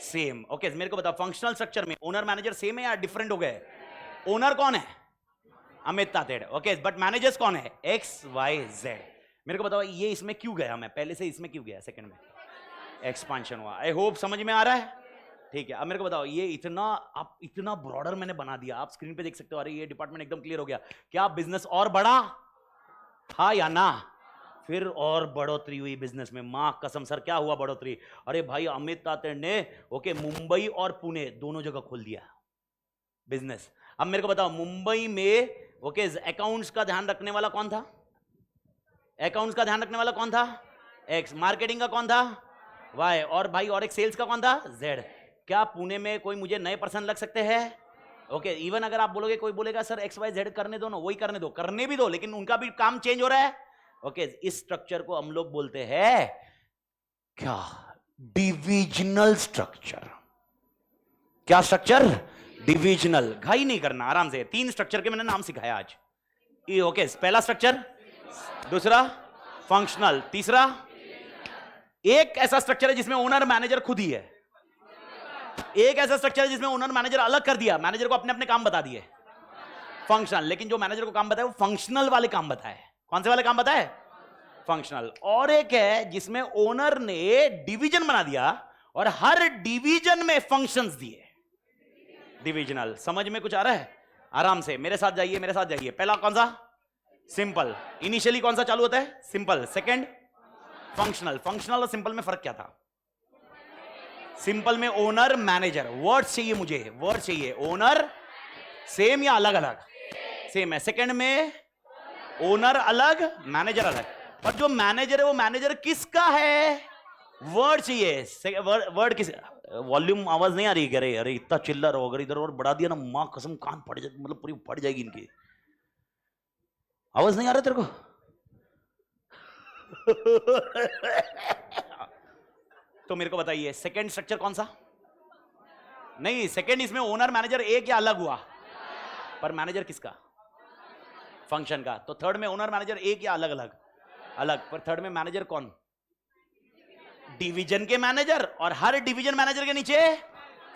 सेम। ओके, मेरे को बताओ, फंक्शनल स्ट्रक्चर में ओनर मैनेजर सेम है या डिफरेंट हो गए? ओनर कौन है? Amit Tated. Okay, but managers कौन है? X Y Z. मेरे को बताओ, ये इसमें क्यों गया? मैं पहले से इसमें क्यों गया? सेकंड में एक्सपांशन हुआ। आई होप समझ में आ रहा है। ठीक है, अब मेरे को बताओ, ये इतना आप इतना ब्रॉडर मैंने बना दिया, आप स्क्रीन पे देख सकते हो। अरे ये डिपार्टमेंट एकदम क्लियर हो गया। क्या बिजनेस और बढ़ा? हाँ या ना? फिर और बढ़ोतरी हुई बिजनेस में। मां कसम सर, क्या हुआ बढ़ोतरी? अरे भाई अमित तातेड़ ने ओके मुंबई और पुणे दोनों जगह खोल दिया बिजनेस। अब मेरे को बताओ, मुंबई में ओके अकाउंट्स का ध्यान रखने वाला कौन था? अकाउंट्स का ध्यान रखने वाला कौन था? एक्स। मार्केटिंग का कौन था? वाई। और भाई और एक सेल्स का कौन था? जेड। क्या पुणे में कोई मुझे नए पर्सन लग सकते हैं? ओके, इवन अगर आप बोलोगे, कोई बोलेगा सर एक्स वाई जेड करने दो ना, वही करने दो, करने भी दो, लेकिन उनका भी काम चेंज हो रहा है। ओके, इस स्ट्रक्चर को हम लोग बोलते हैं क्या? Divisional structure. क्या स्ट्रक्चर? डिविजनल। घाई नहीं करना, आराम से। 3 स्ट्रक्चर के मैंने नाम सिखाया आज। ओके, पहला स्ट्रक्चर, दूसरा फंक्शनल, तीसरा एक ऐसा स्ट्रक्चर है जिसमें ओनर मैनेजर खुद ही है। एक ऐसा स्ट्रक्चर है जिसमें ओनर मैनेजर अलग कर दिया, मैनेजर को अपने अपने काम बता दिए, फंक्शनल। लेकिन जो मैनेजर को काम बताए वो फंक्शनल वाले काम बताए। कौन से वाले काम बताए? फंक्शनल। और एक है जिसमें ओनर ने डिवीजन बना दिया और हर डिवीजन में फंक्शंस दिए, डिविजनल। समझ में कुछ आ रहा है? आराम से मेरे साथ जाइए, मेरे साथ जाइए। पहला कौन सा? सिंपल। इनिशियली कौन सा चालू होता है? सिंपल। Second functional. फंक्शनल और सिंपल में फर्क क्या था? सिंपल में ओनर मैनेजर, वर्ड्स चाहिए मुझे, वर्ड चाहिए। ओनर सेम या अलग अलग? सेम है। सेकंड में ओनर अलग, मैनेजर अलग। और जो मैनेजर है वो मैनेजर किसका है? वर्ड चाहिए। वर्ड किस? वॉल्यूम आवाज नहीं आ रही? अरे अरे इतना चिल्ला रहो, अगर इधर और बढ़ा दिया ना मां कसम कान फट जाए, मतलब पूरी फट जाएगी इनकी। आवाज नहीं आ रहा तेरे को? तो मेरे को बताइए सेकंड स्ट्रक्चर कौन सा? नहीं, सेकंड इसमें ओनर मैनेजर एक या अलग हुआ? पर मैनेजर किसका? फंक्शन का। तो थर्ड में ओनर मैनेजर एक या अलग अलग? अलग। पर थर्ड में मैनेजर कौन? डिवीजन के मैनेजर, और हर डिवीजन मैनेजर के नीचे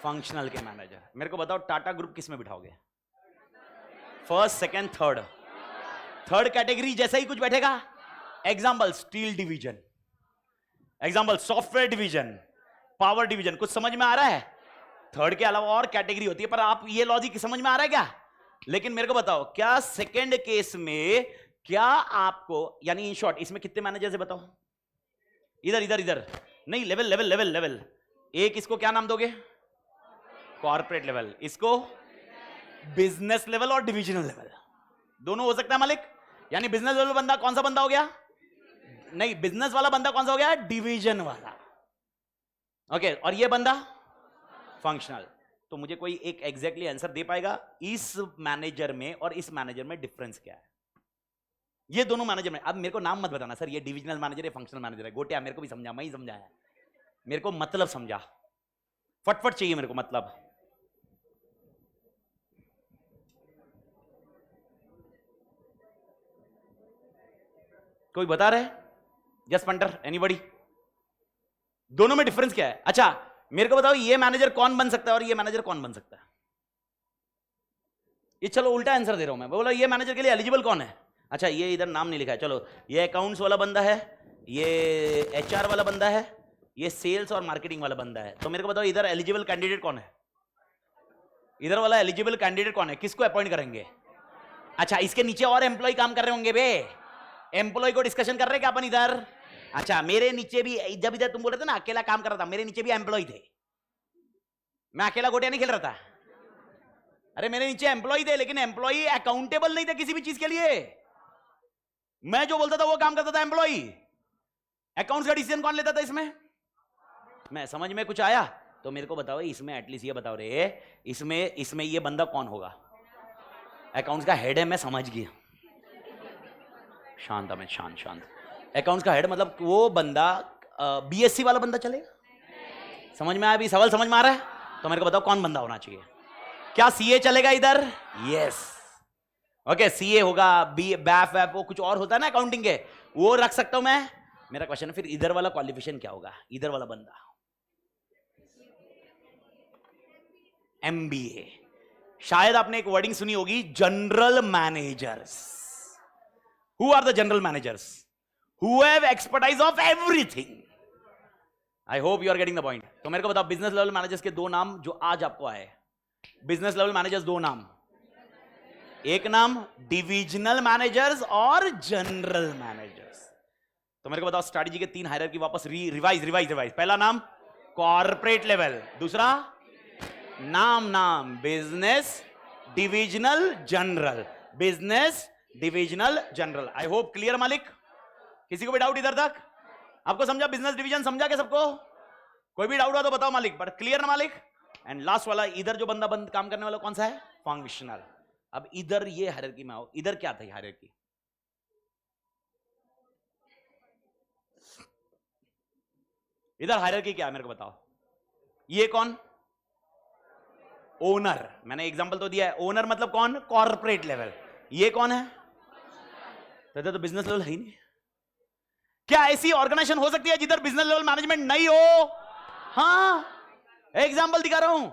फंक्शनल के मैनेजर। मेरे को बताओ टाटा ग्रुप किस में बिठाओगे? First, second, third. Third category जैसा ही कुछ बैठेगा। Example steel division, example software division, power division. कुछ समझ में आ रहा है? थर्ड के अलावा और कैटेगरी होती है, पर आप ये लॉजिक समझ में आ रहा है क्या? लेकिन मेरे को बताओ क्या सेकंड केस में क्या आपको, यानी इन शॉर्ट इसमें कितने मैनेजर्स है बताओ? इधर इधर इधर नहीं, लेवल लेवल लेवल लेवल। एक इसको क्या नाम दोगे? Corporate level. इसको बिजनेस लेवल और डिविजनल लेवल दोनों हो सकता है मालिक। यानी बिजनेस लेवल बंदा कौन सा बंदा हो गया? नहीं, बिजनेस वाला बंदा कौन सा हो गया? डिवीजन वाला। ओके, और ये बंदा फंक्शनल। तो मुझे कोई एक एग्जैक्टली आंसर दे पाएगा इस मैनेजर में और इस मैनेजर में डिफरेंस क्या है? ये दोनों मैनेजर में। अब मेरे को नाम मत बताना सर ये डिविजनल मैनेजर है फंक्शनल मैनेजर है। गोटिया मेरे को भी समझा, मैं ही समझाया, मेरे को मतलब समझा। फटफट चाहिए मेरे को मतलब। कोई बता रहे? Just punter, anybody? दोनों में डिफरेंस क्या है? अच्छा मेरे को बताओ ये मैनेजर कौन बन सकता है और ये मैनेजर कौन बन सकता है? ये चलो उल्टा आंसर दे रहा हूं मैं। बोला ये मैनेजर के लिए एलिजिबल कौन है? अच्छा ये इधर नाम नहीं लिखा है, चलो ये अकाउंट्स वाला बंदा है, ये एचआर वाला बंदा है, ये सेल्स और मार्केटिंग वाला बंदा है। तो मेरे को बताओ इधर एलिजिबल कैंडिडेट कौन है? इधर वाला एलिजिबल कैंडिडेट कौन है? किसको अपॉइंट करेंगे? अच्छा इसके नीचे और एम्प्लॉय काम कर रहे होंगे बे, एम्प्लॉय को डिस्कशन कर रहे हैं क्या अपन इधर? अच्छा मेरे नीचे भी, जब इधर तुम बोल रहे थे ना अकेला काम कर रहा था, मेरे नीचे भी एम्प्लॉय थे, मैं अकेला गोटिया नहीं खेल रहा था। अरे मेरे नीचे एम्प्लॉय थे, लेकिन एम्प्लॉय अकाउंटेबल नहीं थे किसी भी चीज के लिए। मैं जो बोलता था वो काम करता था एम्प्लॉय। अकाउंट्स का डिसीजन कौन लेता था इसमें? मैं। समझ में कुछ आया? तो मेरे को बताओ इसमें एटलीस्ट ये बताओ रे, इसमें ये बंदा कौन होगा? अकाउंट्स का हेड है, मैं समझ गया। शांत अमित, शांत शांत। अकाउंट्स का हेड मतलब वो बंदा बीएससी वाला बंदा चलेगा? समझ में आया? अभी सवाल समझ में आ रहा है? तो मेरे को बताओ कौन बंदा होना चाहिए? क्या सीए चलेगा इधर? यस। ओके सीए होगा, बी बैफ वैफ वो कुछ और होता है ना अकाउंटिंग के, वो रख सकता हूं मैं। मेरा क्वेश्चन है फिर इधर वाला क्वालिफिकेशन क्या होगा? इधर वाला बंदा एमबीए। शायद आपने एक वर्डिंग सुनी होगी, general managers. Who are the general managers? Who have expertise of everything. I hope you are getting the point. तो मेरे को बताओ बिजनेस लेवल मैनेजर्स के दो नाम जो आज आपको आए। बिजनेस लेवल मैनेजर्स दो नाम, एक नाम डिविजनल मैनेजर्स और जनरल मैनेजर्स। तो मेरे को बताओ स्ट्रैटेजी के तीन हायरार्की वापस रिवाइज। पहला नाम कॉर्पोरेट लेवल, दूसरा नाम business divisional general, business divisional general. I hope clear मालिक? किसी को भी डाउट इधर तक? आपको समझा? बिजनेस डिवीजन समझा क्या सबको? कोई भी डाउट हुआ तो बताओ मालिक, बट क्लियर ना मालिक? एंड लास्ट वाला इधर जो बंदा बंद काम करने वाला कौन सा है? फंक्शनल। अब इधर ये हायरार्की में आओ, इधर क्या था हायरार्की? इधर हायरार्की क्या है मेरे को बताओ? ये कौन? ओनर। मैंने एग्जांपल तो दिया है, ओनर मतलब कौन? Corporate level. ये कौन है? तो बिजनेस लेवल है ही नहीं। क्या ऐसी ऑर्गेनाइजेशन हो सकती है जिधर बिजनेस लेवल मैनेजमेंट नहीं हो? हाँ एग्जांपल दिखा रहा हूं,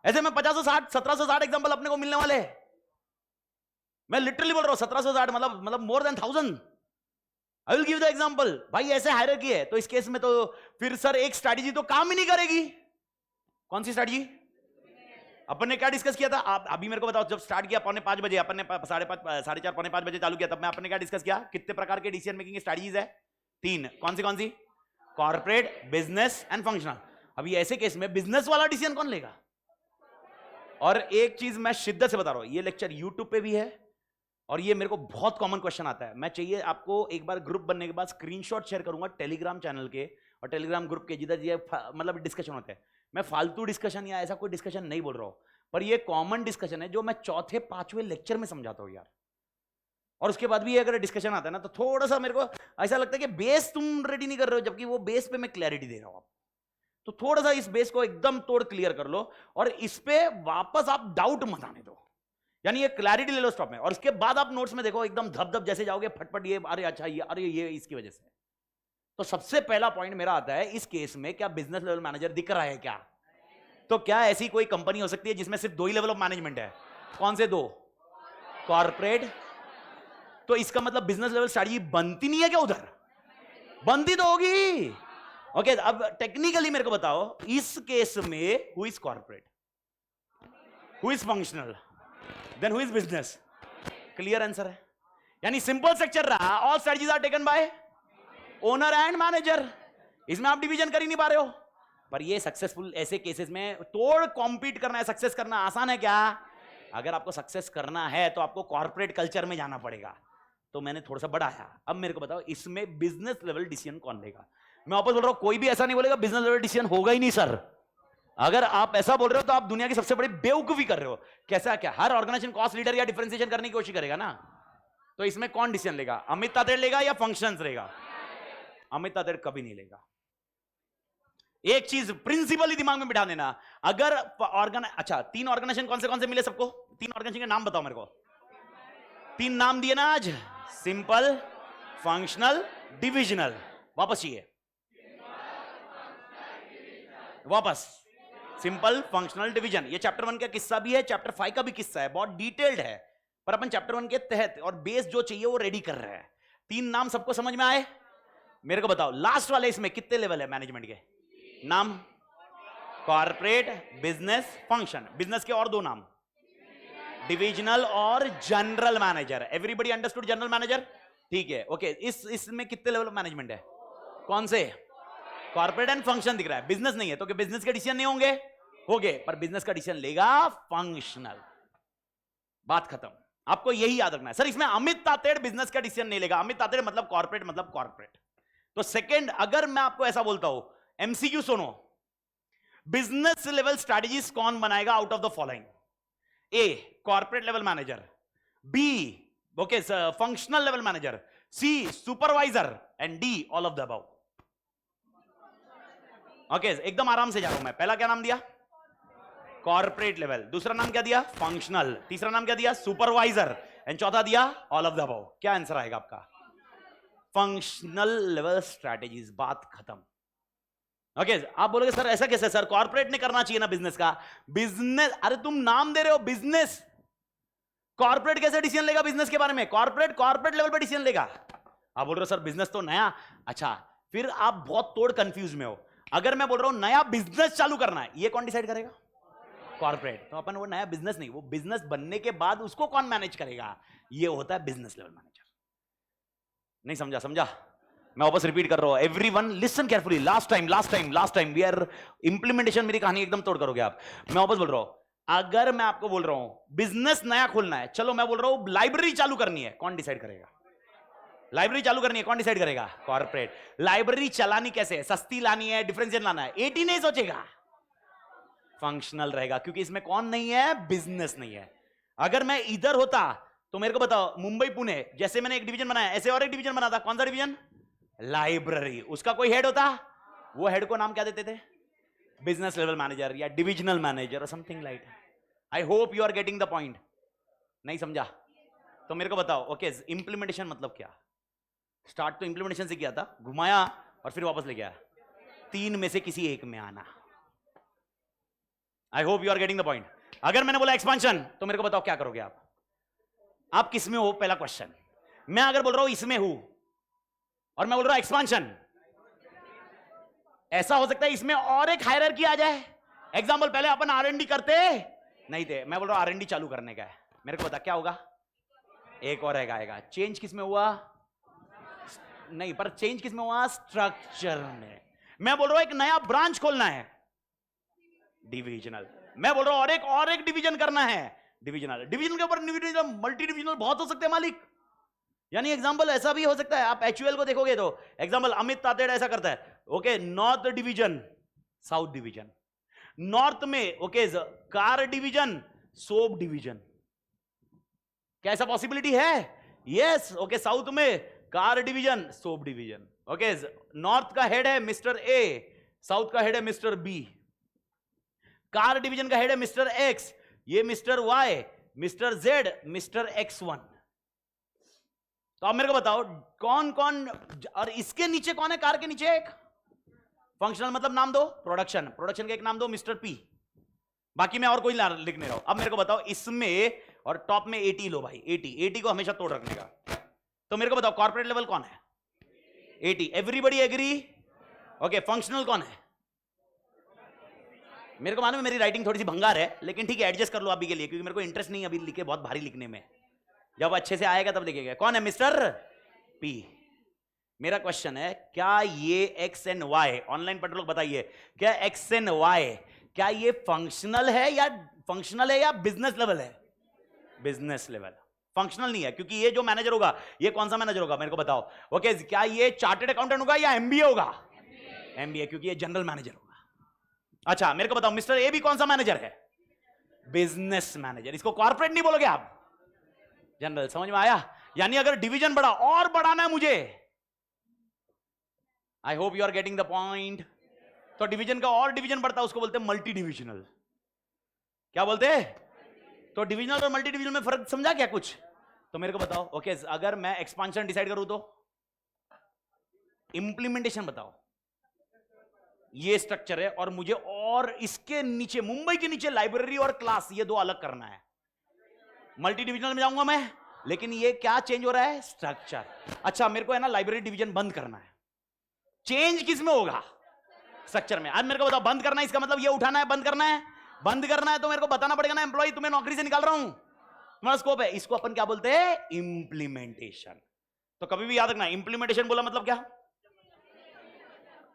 ऐसे में 560 1760 एग्जांपल अपने को मिलने वाले। मैं लिटरली बोल रहा हूं 1760 मतलब more than 1000। I will give the example. भाई ऐसे हायरार्की है, तो इस केस में तो फिर सर एक स्ट्रैटेजी तो काम ही नहीं करेगी। कौन सी स्ट्रैटेजी? अपन ने क्या डिस्कस किया था? आप अभी मेरे को बताओ, जब स्टार्ट किया 4:45 बजे, अपन ने 4:30 4:45 बजे चालू किया, तब मैं अपन ने क्या डिस्कस किया? कितने प्रकार के डिसीजन मेकिंग स्ट्रैटेजीज है? 3। कौन सी? Corporate, business and functional. अभी ऐसे केस में बिजनेस वाला डिसीजन कौन लेगा? और एक चीज मैं शिद्दत से बता रहा हूं, ये लेक्चर यूट्यूब पे भी है और ये मेरे को बहुत कॉमन क्वेश्चन आता है, मैं चाहिए आपको एक बार ग्रुप बनने के बाद स्क्रीनशॉट शेयर करूंगा टेलीग्राम चैनल के और टेलीग्राम ग्रुप के, जिधर ये मतलब डिस्कशन होते हैं। मैं फालतू डिस्कशन या ऐसा कोई डिस्कशन नहीं बोल रहा हूं, पर ये कॉमन डिस्कशन है जो मैं चौथे पांचवें लेक्चर में समझाता हूं यार। और उसके बाद भी अगर डिस्कशन आता है ना तो थोड़ा सा मेरे को ऐसा लगता है कि बेस तुम रेडी नहीं कर रहे हो, जबकि वो बेस पे मैं क्लैरिटी दे रहा हूं आपको। तो थोड़ा सा इस बेस को एकदम तोड़ क्लियर कर लो और इस पे वापस आप डाउट मत आने दो, यानी ये क्लैरिटी ले लो स्टॉप में, और उसके बाद आप नोट्स में देखो एकदम धप जैसे जाओगे फटफट, ये अरे अच्छा ये अरे ये इसकी वजह से। तो सबसे पहला पॉइंट मेरा आता है इस केस में, क्या बिजनेस लेवल मैनेजर दिख रहा है क्या? तो क्या ऐसी कोई कंपनी हो सकती है जिसमें सिर्फ 2 ही लेवल ऑफ मैनेजमेंट है? कौन से 2? कॉर्पोरेट। तो इसका मतलब बिजनेस लेवल स्ट्रेटजी बनती नहीं है क्या? उधर बनती तो होगी। ओके, अब टेक्निकली मेरे को बताओ इस केस में who is corporate, who is functional, then who is business? Clear answer है, यानी सिंपल स्ट्रक्चर रहा, all strategies are taken by owner and manager. इसमें आप डिवीजन कर ही नहीं पा रहे हो। पर ये सक्सेसफुल ऐसे केसेस में तोड़ कॉम्पीट करना है, सक्सेस करना आसान है क्या? अगर आपको सक्सेस करना है तो आपको कॉर्पोरेट कल्चर में जाना पड़ेगा। तो मैंने थोड़ा सा बढ़ाया। अब मेरे को बताओ इसमें बिजनेस लेवल डिसीजन कौन लेगा? मैं वापस बोल रहा हूं, कोई भी ऐसा नहीं बोलेगा बिजनेस लेवल डिसीजन होगा ही नहीं सर। अगर आप ऐसा बोल रहे हो तो आप दुनिया की सबसे बड़ी बेवकूफी कर रहे हो। कैसा क्या? हर ऑर्गेनाइजेशन कॉस्ट लीडर या डिफरेंशिएशन करने की कोशिश करेगा ना। तो इसमें कौन डिसीजन लेगा? अमित तातेड़ लेगा या फंक्शंस लेगा? अमित तातेड़ कभी नहीं लेगा। एक चीज प्रिंसिपली दिमाग में बिठा देना, अगर अच्छा 3 ऑर्गेनाइजेशन कौन से मिले सबको? 3 ऑर्गेनाइजेशन के नाम बताओ मेरे को। 3 नाम दिए ना आज, सिंपल, फंक्शनल, डिविजनल। वापस चाहिए, वापस सिंपल, फंक्शनल, डिवीजन। ये चैप्टर 1 का किस्सा भी है, चैप्टर 5 का भी किस्सा है, बहुत डिटेल्ड है, पर अपन चैप्टर 1 के तहत और बेस जो चाहिए वो रेडी कर रहे हैं। 3 नाम सबको समझ में आए? मेरे को बताओ लास्ट वाले इसमें कितने लेवल है मैनेजमेंट के नाम? Corporate, business, function. बिजनेस के और 2 नाम, डिविजनल और general manager. Everybody understood general manager? ठीक है, ओके। इसमें कितने लेवल ऑफ मैनेजमेंट है? कौन से? कॉर्पोरेट एंड फंक्शन दिख रहा है, बिजनेस नहीं है, तो बिजनेस के डिसीजन नहीं होंगे, पर बिजनेस का डिसीजन लेगा फंक्शनल। बात खत्म। आपको यही याद रखना है। सर इसमें अमित तातेड़ बिजनेस का डिसीजन नहीं लेगा, अमित तातेड़ मतलब कॉर्पोरेट। तो सेकंड, अगर मैं आपको ऐसा बोलता हूं, एमसीक्यू सुनो, बिजनेस लेवल स्ट्रैटेजीज कौन बनाएगा out of the following? A corporate level manager, B okay functional level manager, C supervisor, and D all of the above. Okay, एकदम आराम से जा रहा हूं मैं। पहला क्या नाम दिया? Corporate level. दूसरा नाम क्या दिया? फंक्शनल। तीसरा नाम क्या दिया? सुपरवाइजर। एंड चौथा दिया ऑल ऑफ द अबव। क्या आंसर आएगा आपका? Functional level strategies. बात खत्म। ओके, आप बोलोगे सर ऐसा कैसे? सर कॉर्पोरेट ने करना चाहिए ना बिजनेस का। बिजनेस, अरे तुम नाम दे रहे हो बिजनेस, कॉर्पोरेट कैसे डिसीजन लेगा बिजनेस के बारे में? कॉर्पोरेट लेवल पे डिसीजन लेगा। आप बोल रहे हो सर बिजनेस तो नया। अच्छा, फिर आप बहुत तोड़ कंफ्यूज में हो। अगर मैं बोल रहा हूं नया बिजनेस चालू करना है, ये कौन डिसाइड करेगा? कॉर्पोरेट। तो अपन वो नया बिजनेस नहीं, वो बिजनेस बनने के बाद उसको कौन मैनेज करेगा? ये होता है बिजनेस लेवल मैनेजर। नहीं समझा? मैं वापस रिपीट कर रहा हूं। Everyone listen carefully. Last time we are implementation. मेरी कहानी एकदम तोड़ करोगे आप। मैं वापस बोल रहा हूं, अगर मैं आपको बोल रहा हूं बिजनेस नया खोलना है, चलो मैं बोल रहा हूं लाइब्रेरी चालू करनी है, कौन डिसाइड करेगा? लाइब्रेरी चालू करनी है, कौन डिसाइड करेगा? कॉर्पोरेट। लाइब्रेरी चलानी कैसे है? सस्ती लानी है, डिफरेंशियल लाना है, 80 नहीं सोचेगा, फंक्शनल रहेगा, क्योंकि इसमें कौन नहीं है? बिजनेस नहीं है। अगर मैं इधर होता तो मेरे को बताओ, मुंबई पुणे जैसे मैंने एक डिवीजन बनाया, ऐसे और एक डिवीजन बना था। कौन सा डिवीजन? लाइब्रेरी। उसका कोई हेड होता, वो हेड को नाम क्या देते थे? बिजनेस लेवल मैनेजर या डिविजनल मैनेजर और something like. I hope you are getting the point. नहीं समझा तो मेरे को बताओ। ओके, इंप्लीमेंटेशन मतलब क्या? स्टार्ट तो इंप्लीमेंटेशन से किया था, घुमाया और फिर वापस ले गया। 3 में से किसी एक में आना। I hope you are getting the point. अगर मैंने बोला एक्सपांशन, तो मेरे को बताओ क्या करोगे आप? आप किस में हो? पहला क्वेश्चन। मैं अगर बोल रहा हूं इसमें हूं और मैं बोल रहा हूं एक्सपांशन, ऐसा हो सकता है इसमें और एक हायरार्की आ जाए। एग्जांपल, पहले अपन R&D करते नहीं थे, मैं बोल रहा हूं R&D चालू करने का है, मेरे को बता क्या होगा? एक और आएगा। चेंज किस में हुआ? नहीं, पर चेंज किस में हुआ? स्ट्रक्चर में। मैं बोल रहा हूं एक नया ब्रांच खोलना है, डिविजनल। मैं बोल रहा हूं और एक डिवीजन करना है, डिविजनल, डिवीजन के ऊपर डिविजनल, मल्टी डिविजनल बहुत हो सकते हैं मालिक। यानी एग्जांपल ऐसा भी हो सकता है, आप एचयूएल को देखोगे तो एग्जांपल अमित तातेड़ ऐसा करता है, okay north division south division, north में okay car division soap division, क्या ऐसा पॉसिबिलिटी है? यस, ओके साउथ में car division soap division, okay north का हेड है मिस्टर ए, साउथ का हेड है मिस्टर बी, कार डिवीजन का हेड है मिस्टर एक्स, ये mister Y, mister Z, mister X one. तो आप मेरे को बताओ कौन कौन, और इसके नीचे कौन है? कार के नीचे एक फंक्शनल, मतलब नाम दो, प्रोडक्शन, प्रोडक्शन का एक नाम दो मिस्टर पी, बाकी मैं और कोई लिख नहीं रहा हूं। अब मेरे को बताओ इसमें, और टॉप में 80 लो भाई, 80 को हमेशा तोड़ रखने का। तो मेरे को बताओ कॉर्पोरेट लेवल कौन है? 80, एवरीबॉडी एग्री? ओके फंक्शनल कौन है? मेरे को मालूम है मेरी राइटिंग थोड़ी सी भंगार है, लेकिन ठीक है एडजस्ट कर लो अभी के लिए, क्योंकि मेरे को इंटरेस्ट नहीं अभी लिखे बहुत भारी लिखने में, जब अच्छे से आएगा तब लिखेगा। कौन है? Mister P. मेरा क्वेश्चन है, क्या ये एक्स एंड वाई, ऑनलाइन पढ़ लोग बताइए, क्या एक्स एंड वाई क्या ये फंक्शनल है या बिजनेस लेवल है? बिजनेस लेवल, फंक्शनल नहीं है, क्योंकि ये जो मैनेजर होगा, ये कौन सा मैनेजर होगा मेरे को बताओ? ओके क्या ये चार्टर्ड अकाउंटेंट होगा या एमबीए होगा? एमबीए, क्योंकि ये जनरल मैनेजर होगा। अच्छा मेरे को बताओ मिस्टर ए भी कौन सा मैनेजर है? Business manager. इसको कॉर्पोरेट नहीं बोलोगे आप, जनरल। समझ में आया? यानी अगर डिवीजन बढ़ा और बढ़ाना है मुझे, I hope you are getting the point. तो डिवीजन का और डिवीजन बढ़ता है उसको बोलते हैं मल्टी डिविजनल। क्या बोलते हैं? तो डिविजनल और मल्टी डिविजनल में फर्क समझा क्या कुछ? तो मेरे को बताओ ओके अगर मैं एक्सपांशन डिसाइड करूं तो इंप्लीमेंटेशन बताओ। ये स्ट्रक्चर है और मुझे और इसके नीचे, मुंबई के नीचे लाइब्रेरी और क्लास, ये दो अलग करना है। मल्टी डिविजनल में जाऊंगा मैं, लेकिन ये क्या चेंज हो रहा है? स्ट्रक्चर। अच्छा मेरे को है ना लाइब्रेरी डिवीजन बंद करना है, चेंज किस में होगा? स्ट्रक्चर में। आज मेरे को बताओ बंद करना है, इसका मतलब ये उठाना है, बंद करना है। बंद करना है तो मेरे को बताना पड़ेगा ना, एम्प्लॉय तुम्हें नौकरी से निकाल रहा हूं, तुम्हारा स्कोप है। इसको अपन क्या बोलते हैं? इंप्लीमेंटेशन। तो कभी भी याद रखना, इंप्लीमेंटेशन बोला मतलब क्या?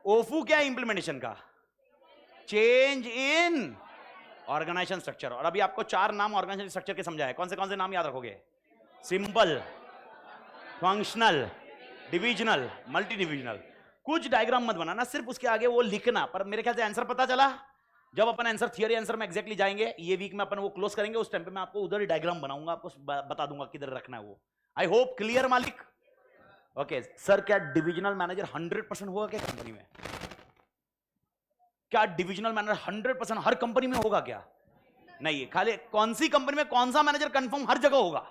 ओफू क्या है इंप्लीमेंटेशन का? Change in organisation structure. और अभी आपको 4 नाम ऑर्गेनाइजेशन स्ट्रक्चर के समझाए, कौन से नाम याद रखोगे? Simple, functional, divisional, multi divisional. कुछ डायग्राम मत बनाना, सिर्फ उसके आगे वो लिखना। पर मेरे ख्याल से आंसर पता चला। जब अपन आंसर थियरी आंसर में एग्जैक्टली जाएंगे, ये वीक में अपन वो क्लोज करेंगे, उस टाइम पे मैं आपको उधर ही डायग्राम बनाऊंगा, आपको बता दूंगा किधर रखना है वो। आई होप क्लियर मालिक। ओके सर, क्या डिविजनल मैनेजर 100% होगा क्या कंपनी में? क्या डिविजनल मैनेजर 100% हर कंपनी में होगा क्या? नहीं, खाली कौन सी कंपनी में कौन सा मैनेजर कंफर्म हर जगह होगा?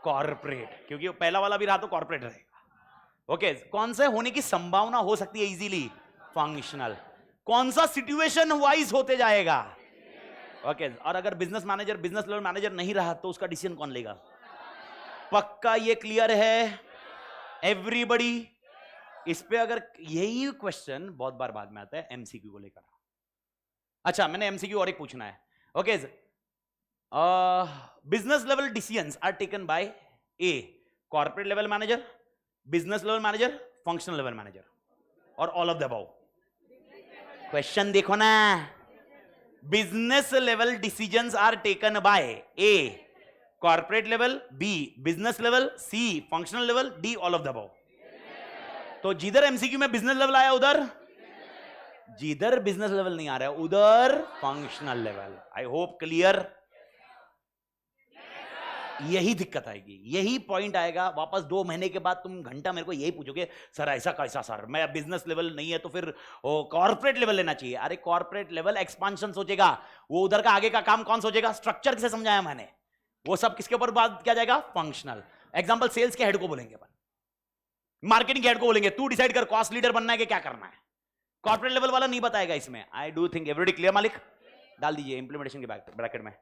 कॉर्पोरेट, क्योंकि पहला वाला भी रहा तो कॉर्पोरेट रहेगा। ओके कौन से होने की संभावना हो सकती है इजीली? फंक्शनल। कौन सा सिचुएशन वाइज होते जाएगा? ओके और अगर business manager, business level manager नहीं रहा तो उसका डिसीजन कौन लेगा? पक्का ये क्लियर है एवरीबॉडी? इस पे अगर यही क्वेश्चन बहुत बार बाद में आता है एमसीक्यू को लेकर। अच्छा मैंने एमसीक्यू और एक पूछना है। Okay business level decisions are taken by A corporate level manager, business level manager, functional level manager, और all of the above. Question देखो ना, business level decisions are taken by A corporate level, B business level, C functional level, D all of the above. तो जिधर MCQ में business level आया उधर, जिधर business level नहीं आ रहा है उधर functional level. I hope clear. यही दिक्कत आएगी, यही पॉइंट आएगा। वापस 2 महीने के बाद तुम घंटा मेरे को यही पूछोगे, सर ऐसा कैसा सर, मैं बिजनेस लेवल नहीं है तो फिर कॉर्पोरेट लेवल लेना चाहिए। अरे कॉर्पोरेट लेवल एक्सपांशन सोचेगा, वो उधर का आगे का काम कौन सोचेगा? स्ट्रक्चर किसे समझाया मैंने, वो सब किसके ऊपर बात किया जाएगा? फंक्शनल। एग्जांपल सेल्स के हेड को बोलेंगे अपन, मार्केटिंग के हेड को बोलेंगे तू डिसाइड कर कॉस्ट लीडर बनना है कि क्या करना है। कॉर्पोरेट लेवल वाला नहीं बताएगा इसमें। I do think everybody clear मालिक? डाल दीजिए इंप्लीमेंटेशन के ब्रैकेट में,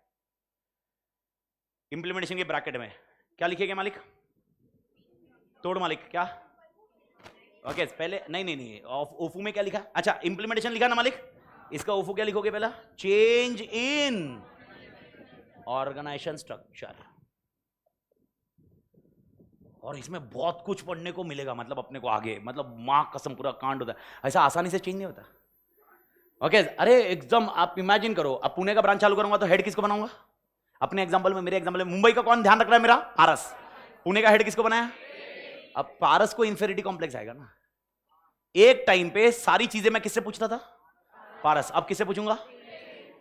इंप्लीमेंटेशन के ब्रैकेट में क्या लिखेगा मालिक? तोड़ मालिक क्या? ओके पहले नहीं ओफू में क्या लिखा? अच्छा इंप्लीमेंटेशन लिखा ना मालिक, इसका ओफू क्या लिखोगे पहला? Change in organisation structure. और इसमें बहुत कुछ पढ़ने को मिलेगा, मतलब अपने को आगे, मतलब मां कसम पूरा कांड होता है, ऐसा आसानी से चेंज नहीं होता। ओके अरे एकदम आप इमेजिन करो, अब पुणे का ब्रांच चालू करूंगा तो हेड किसको बनाऊंगा? अपने एग्जांपल में, मेरे एग्जांपल में मुंबई का कौन ध्यान रख रहा है मेरा? पारस। पुणे का हेड किसको बनाया? अब पारस को इंफेरिटी कॉम्प्लेक्स आएगा ना। एक टाइम पे सारी चीजें मैं किससे पूछता था? पारस। अब किससे पूछूंगा?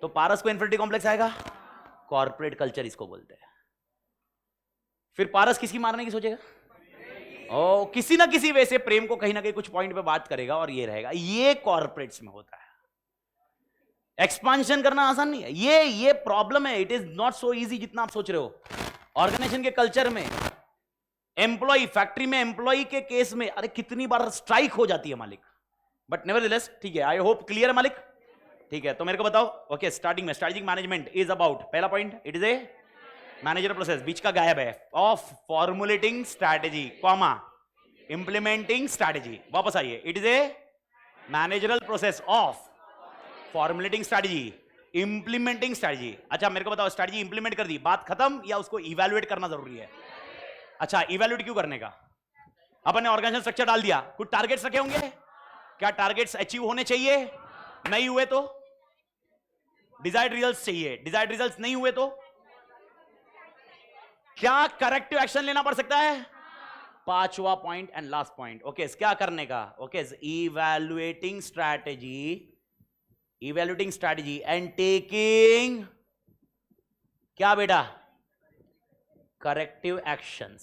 तो पारस को इंफेरिटी कॉम्प्लेक्स आएगा। कॉर्पोरेट कल्चर इसको बोलते हैं। फिर पारस किसकी मारने की सोचेगा? ओ, किसी ना किसी वे से प्रेम को कहीं ना कहीं कुछ पॉइंट पे बात करेगा और ये रहेगा। ये कॉर्पोरेट्स में होता है। एक्सपांशन करना आसान नहीं है। ये प्रॉब्लम है। It is not so easy जितना आप सोच रहे हो। ऑर्गेनाइजेशन के कल्चर में एम्प्लॉय, फैक्ट्री में एम्प्लॉय के केस में अरे कितनी बार स्ट्राइक हो जाती है मालिक। बट नेवरदलेस ठीक है। आई होप क्लियर है मालिक? ठीक है, तो मेरे को बताओ। ओके, स्टार्टिंग में स्ट्रेटेजिक मैनेजमेंट इज अबाउट, पहला point, it is a manager process, बीच का गायब है, of formulating strategy, comma implementing strategy. वापस आइए, it is a managerial process of formulating strategy, implementing strategy. अच्छा मेरे को बताओ, स्ट्रैटेजी इंप्लीमेंट कर दी, बात खत्म, या उसको इवैल्यूएट करना जरूरी है? अच्छा, इवैल्यूएट क्यों करने का? अपन ने ऑर्गेनाइजेशन स्ट्रक्चर डाल दिया, कुछ टारगेट्स रखे होंगे। क्या टारगेट्स अचीव होने चाहिए? नहीं हुए तो डिजायर्ड रिजल्ट्स चाहिए। डिजायर्ड रिजल्ट्स नहीं हुए तो क्या करेक्टिव एक्शन लेना पड़ सकता है? पांचवा point and last point. Okay, क्या करने का? Okay, evaluating strategy and taking क्या बेटा? Corrective actions.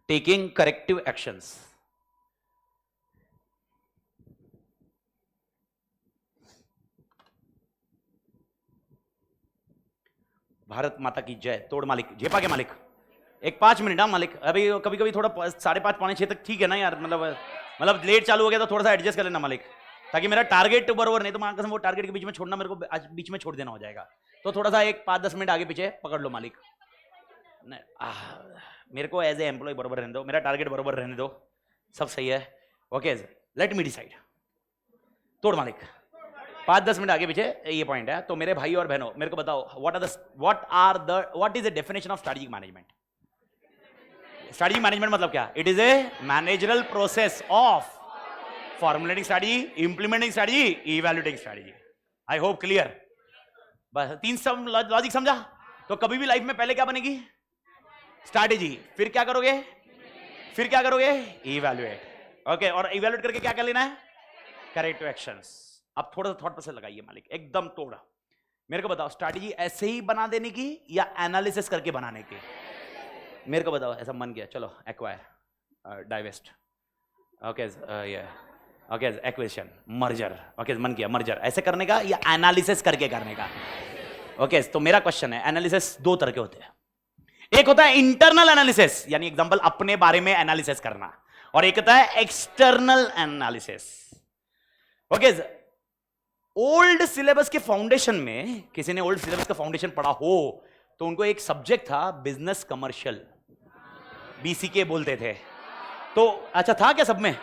Taking corrective actions. Bharat माता की जय। तोड़ मालिक, जेपा के मालिक, एक 5 मिनट। हाँ मालिक, अभी कभी कभी थोड़ा 5:30 पौने 6 तक ठीक है ना यार। मतलब लेट चालू हो गया तो थोड़ा सा एडजस्ट कर लेना मालिक, ताकि मेरा टारगेट बरोबर नहीं तो मान कसम वो टारगेट के बीच में छोड़ना, मेरे को आज बीच में छोड़ देना हो जाएगा। तो थोड़ा सा एक 5-10 मिनट आगे पीछे पकड़ लो मालिक। मेरे को एज ए एम्प्लॉय बरोबर रहने दो, मेरा टारगेट बरोबर रहने दो, सब सही है। Okay, let me decide. तोड़ मालिक, 5-10 मिनट आगे पीछे ये पॉइंट है। तो मेरे भाई और बहनों, मेरे को बताओ, what is the definition of strategic management? Strategic management मतलब क्या? It is a managerial process of formulating strategy, implementing strategy, evaluating strategy. I hope clear? बस 3 सब लॉजिक समझा? तो कभी भी लाइफ में पहले क्या बनेगी? स्ट्रैटेजी। फिर क्या करोगे? इवैल्यूएट। ओके, और इवैल्यूएट करके क्या कर लेना है? Corrective actions. अब थोड़ा सा थॉट प्रोसेस लगाइए मालिक, एकदम तोड़ा। मेरे को बताओ, स्ट्रैटेजी ऐसे ही बना देने की या एनालिसिस करके बनाने की? मेरे को बताओ, ऐसा मन किया चलो acquire, divest, okay, okay, acquisition, merger, okay, मन किया मर्जर ऐसे करने का या एनालिसिस करके करने का? ओके, तो मेरा क्वेश्चन है, एनालिसिस 2 तरह के होते हैं। एक होता है इंटरनल एनालिसिस, यानी एग्जांपल अपने बारे में एनालिसिस करना, और एक होता है external analysis. Okay, old syllabus के फाउंडेशन में, किसी ने ओल्ड सिलेबस का फाउंडेशन पढ़ा हो तो उनको एक सब्जेक्ट था बिजनेस कमर्शियल, BCK बोलते थे। तो अच्छा था क्या सब में?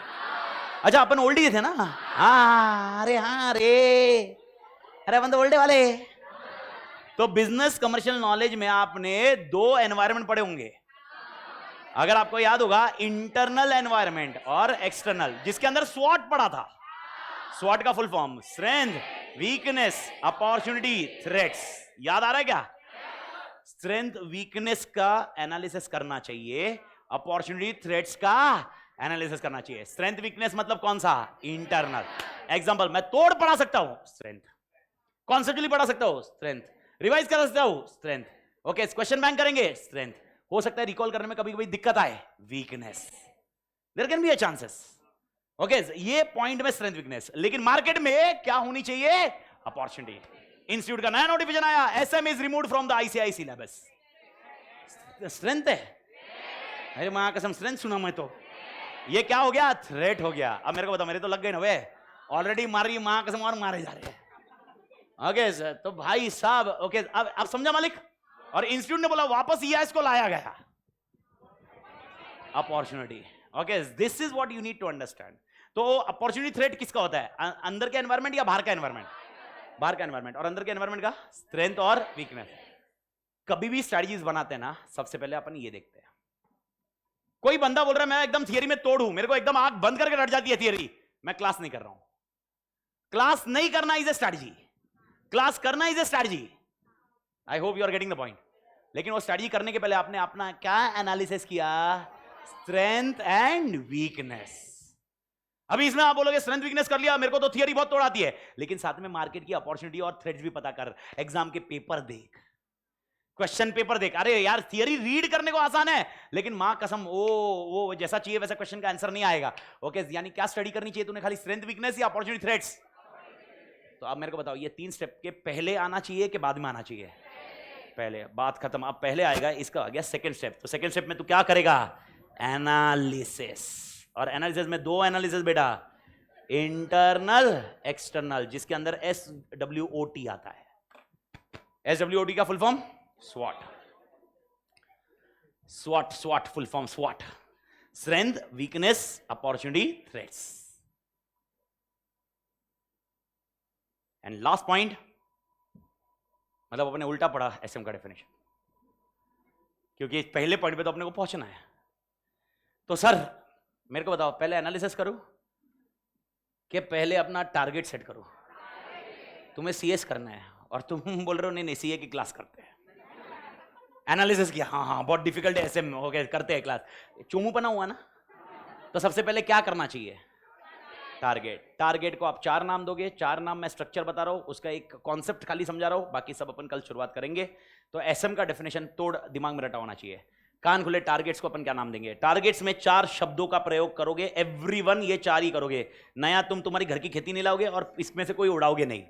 अच्छा अपन ओल्ड ही थे ना? हाँ, अरे अपन तो ओल्डे वाले। तो बिजनेस कमर्शियल नॉलेज में आपने 2 एनवायरनमेंट पढ़े होंगे, अगर आपको याद होगा, इंटरनल एनवायरनमेंट और एक्सटर्नल, जिसके अंदर स्वॉट पढ़ा था। स्वॉट का full form strength, weakness, opportunity, threats. याद आ रहा है क्या? स्ट्रेंथ वीकनेस का एनालिसिस करना चाहिए, अपॉर्चुनिटी थ्रेट्स का एनालिसिस करना चाहिए। स्ट्रेंथ वीकनेस मतलब कौन सा? इंटरनल। एग्जांपल, मैं तोड़ पढ़ा सकता हूं, स्ट्रेंथ, कॉन्सेप्चुअली पढ़ा सकता हूं, स्ट्रेंथ, रिवाइज कर सकता हूं, स्ट्रेंथ, ओके, क्वेश्चन बैंक करेंगे, स्ट्रेंथ। हो सकता है रिकॉल करने में कभी कभी दिक्कत आए, weakness, there can be a chances. Okay, ये पॉइंट में स्ट्रेंथ वीकनेस। लेकिन मार्केट में क्या होनी चाहिए? अपॉर्चुनिटी। इंस्टीट्यूट का नया नोटिफिकेशन आया, SM is removed from the ICI syllabus. Strength है, अरे मां कसम स्ट्रेंथ सुना मैं तो। ये क्या हो गया? थ्रेट हो गया। अब मेरे को बताओ, मेरे तो लग गए ना वे, ऑलरेडी मार रही मां कसम, और मारे जा रहे हैं। ओके सर, तो भाई साहब, ओके, अब समझा मालिक? और इंस्टीट्यूट ने बोला वापस EIS को लाया गया, opportunity. Okay, this is what you need to understand. तो अपॉर्चुनिटी थ्रेट किसका होता है? अंदर का एनवायरनमेंट या बाहर का एनवायरनमेंट? बाहर का एनवायरनमेंट। और अंदर के एनवायरनमेंट का स्ट्रेंथ और वीकनेस। कभी भी स्ट्रेटजीज बनाते हैं ना, सबसे पहले अपन ये देखते हैं। कोई बंदा बोल रहा है मैं एकदम थियरी में तोड़ हूं, मेरे को एकदम आंख बंद करके रट जाती है थियरी, मैं क्लास नहीं कर रहा हूं। क्लास नहीं करना इज ए स्ट्रेटजी। क्लास करना is a strategy, I hope you are getting the point. लेकिन वो स्ट्रैटेजी करने के पहले आपने अपना क्या एनालिसिस किया, स्ट्रेंथ एंड वीकनेस। अभी इसमें आप बोलोगे स्ट्रेंथ वीकनेस कर लिया, मेरे को तो थियरी बहुत तोड़ आती है, लेकिन साथ में मार्केट की अपॉर्चुनिटी और थ्रेड्स भी पता कर, एग्जाम के पेपर देख, क्वेश्चन पेपर देख। अरे यार थियरी रीड करने को आसान है, लेकिन मां कसम वो जैसा चाहिए वैसा क्वेश्चन का आंसर नहीं आएगा। ओके, यानी क्या स्टडी करनी चाहिए तूने, खाली स्ट्रेंथ वीकनेस या अपॉर्चुनिटी थ्रेड्स? तो अब मेरे को बताओ, ये 3 स्टेप के पहले आना चाहिए कि बाद में आना चाहिए? पहले। बात खत्म। अब पहले आएगा, इसका आ गया सेकंड स्टेप। तो सेकंड स्टेप में तू क्या करेगा, एनालिसिस। और एनालिसिस में 2 एनालिसिस बेटा, इंटरनल एक्सटर्नल, जिसके अंदर SWOT आता है। SWOT का full form SWOT। SWOT full form SWOT, strength, weakness, opportunity, threats. And last point, मतलब अपने उल्टा पड़ा SM का डेफिनेशन, क्योंकि पहले पॉइंट पे तो अपने को पहुंचना है। तो सर मेरे को बताओ, पहले एनालिसिस करूं कि पहले अपना टारगेट सेट करूं? तुम्हें CS करना है और तुम बोल रहे हो नहीं CA की क्लास करते हैं। एनालिसिस किया, हाँ बहुत डिफिकल्ट है SM, हो गया करते हैं क्लास, चुमू पना हुआ ना। तो सबसे पहले क्या करना चाहिए, टारगेट। टारगेट को आप 4 नाम दोगे, 4 नाम मैं स्ट्रक्चर बता रहा हूं, उसका एक कॉन्सेप्ट खाली समझा रहा हूं, बाकी सब अपन कल शुरुआत करेंगे। तो SM का डेफिनेशन तोड़ दिमाग में रटा होना चाहिए, कान खुले। टारगेट्स को अपन क्या नाम देंगे, टारगेट्स में 4 शब्दों का प्रयोग करोगे, एवरीवन ये 4 ही करोगे। नया तुम तुम्हारी घर की खेती नहीं लाओगे और इसमें से कोई उड़ाओगे नहीं।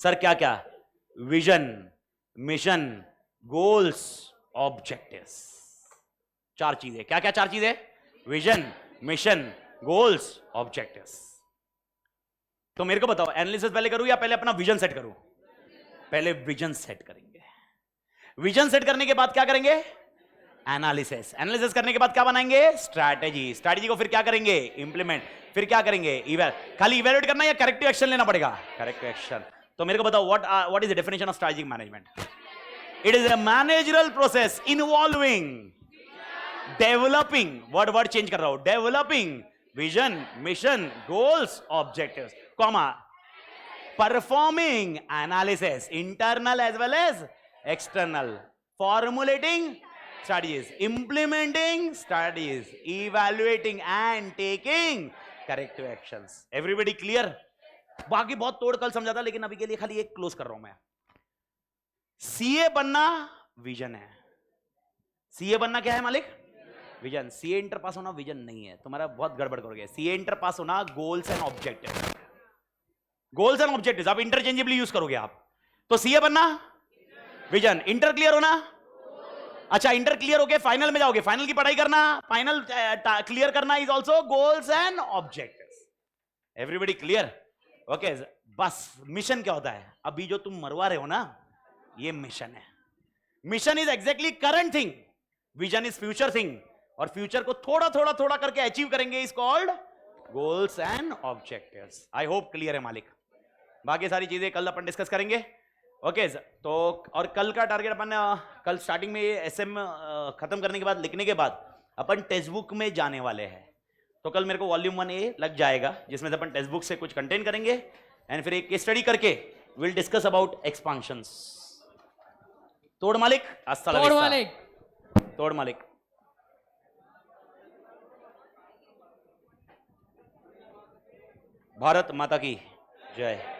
सर क्या क्या, विजन, मिशन, गोल्स, ऑब्जेक्टिव्स। 4 चीजें, क्या क्या 4 चीजें, विजन, मिशन, गोल्स, ऑब्जेक्टिव्स। तो मेरे को बताओ, एनालिसिस पहले करूं या पहले अपना विजन सेट करूं? पहले विजन सेट करेंगे। विजन सेट करने के बाद क्या करेंगे, एनालिसिस। एनालिसिस करने के बाद क्या बनाएंगे, स्ट्रैटेजी। स्ट्रैटेजी को फिर क्या करेंगे, इंप्लीमेंट। फिर क्या करेंगे, खाली इवैल्यूएट करना या करेक्टिव एक्शन लेना पड़ेगा? Corrective action. तो मेरे को बताओ, what is the definition of strategic management? It is a managerial process involving developing, word change कर रहा हूं, developing vision, mission, goals, objectives, comma, performing analysis internal as well as external, formulating strategies, implementing strategies, evaluating and taking corrective actions. Everybody clear? बाकी बहुत तोड़ कल समझा था, लेकिन अभी के लिए खाली एक क्लोज कर रहा हूं मैं। CA बनना विजन है। CA बनना क्या है मालिक, विजन। CA इंटर पास होना विजन नहीं है, तुम्हारा बहुत गड़बड़ करोगे। CA इंटर पास होना goals and objective. Goals and objective आप इंटरचेंजेबली यूज करोगे आप। तो CA बनना विजन, इंटर क्लियर होना। अच्छा, इंटर क्लियर हो गए, फाइनल में जाओगे, फाइनल की पढ़ाई करना, फाइनल क्लियर करना is also goals and objectives. Everybody clear? Okay, बस मिशन क्या होता है, अभी जो तुम मरवा रहे हो ना, ये मिशन है। Mission is exactly current thing, vision is future thing, और फ्यूचर को थोड़ा थोड़ा थोड़ा करके अचीव करेंगे is called goals and objectives. I hope clear है मालिक। बाकी सारी चीजें कल अपन डिस्कस करेंगे। ओके तो और कल का टारगेट अपन कल स्टार्टिंग में SM खत्म करने के बाद, लिखने के बाद अपन टेक्स्ट बुक में जाने वाले हैं। तो कल मेरे को वॉल्यूम 1A लग जाएगा, जिसमें से अपन टेक्स्ट बुक से कुछ कंटेंट करेंगे एंड फिर एक स्टडी करके विल डिस्कस अबाउट एक्सपांशंस। तोड़ मालिक, तोड़ मालिक, तोड़ मालिक। भारत माता की जय।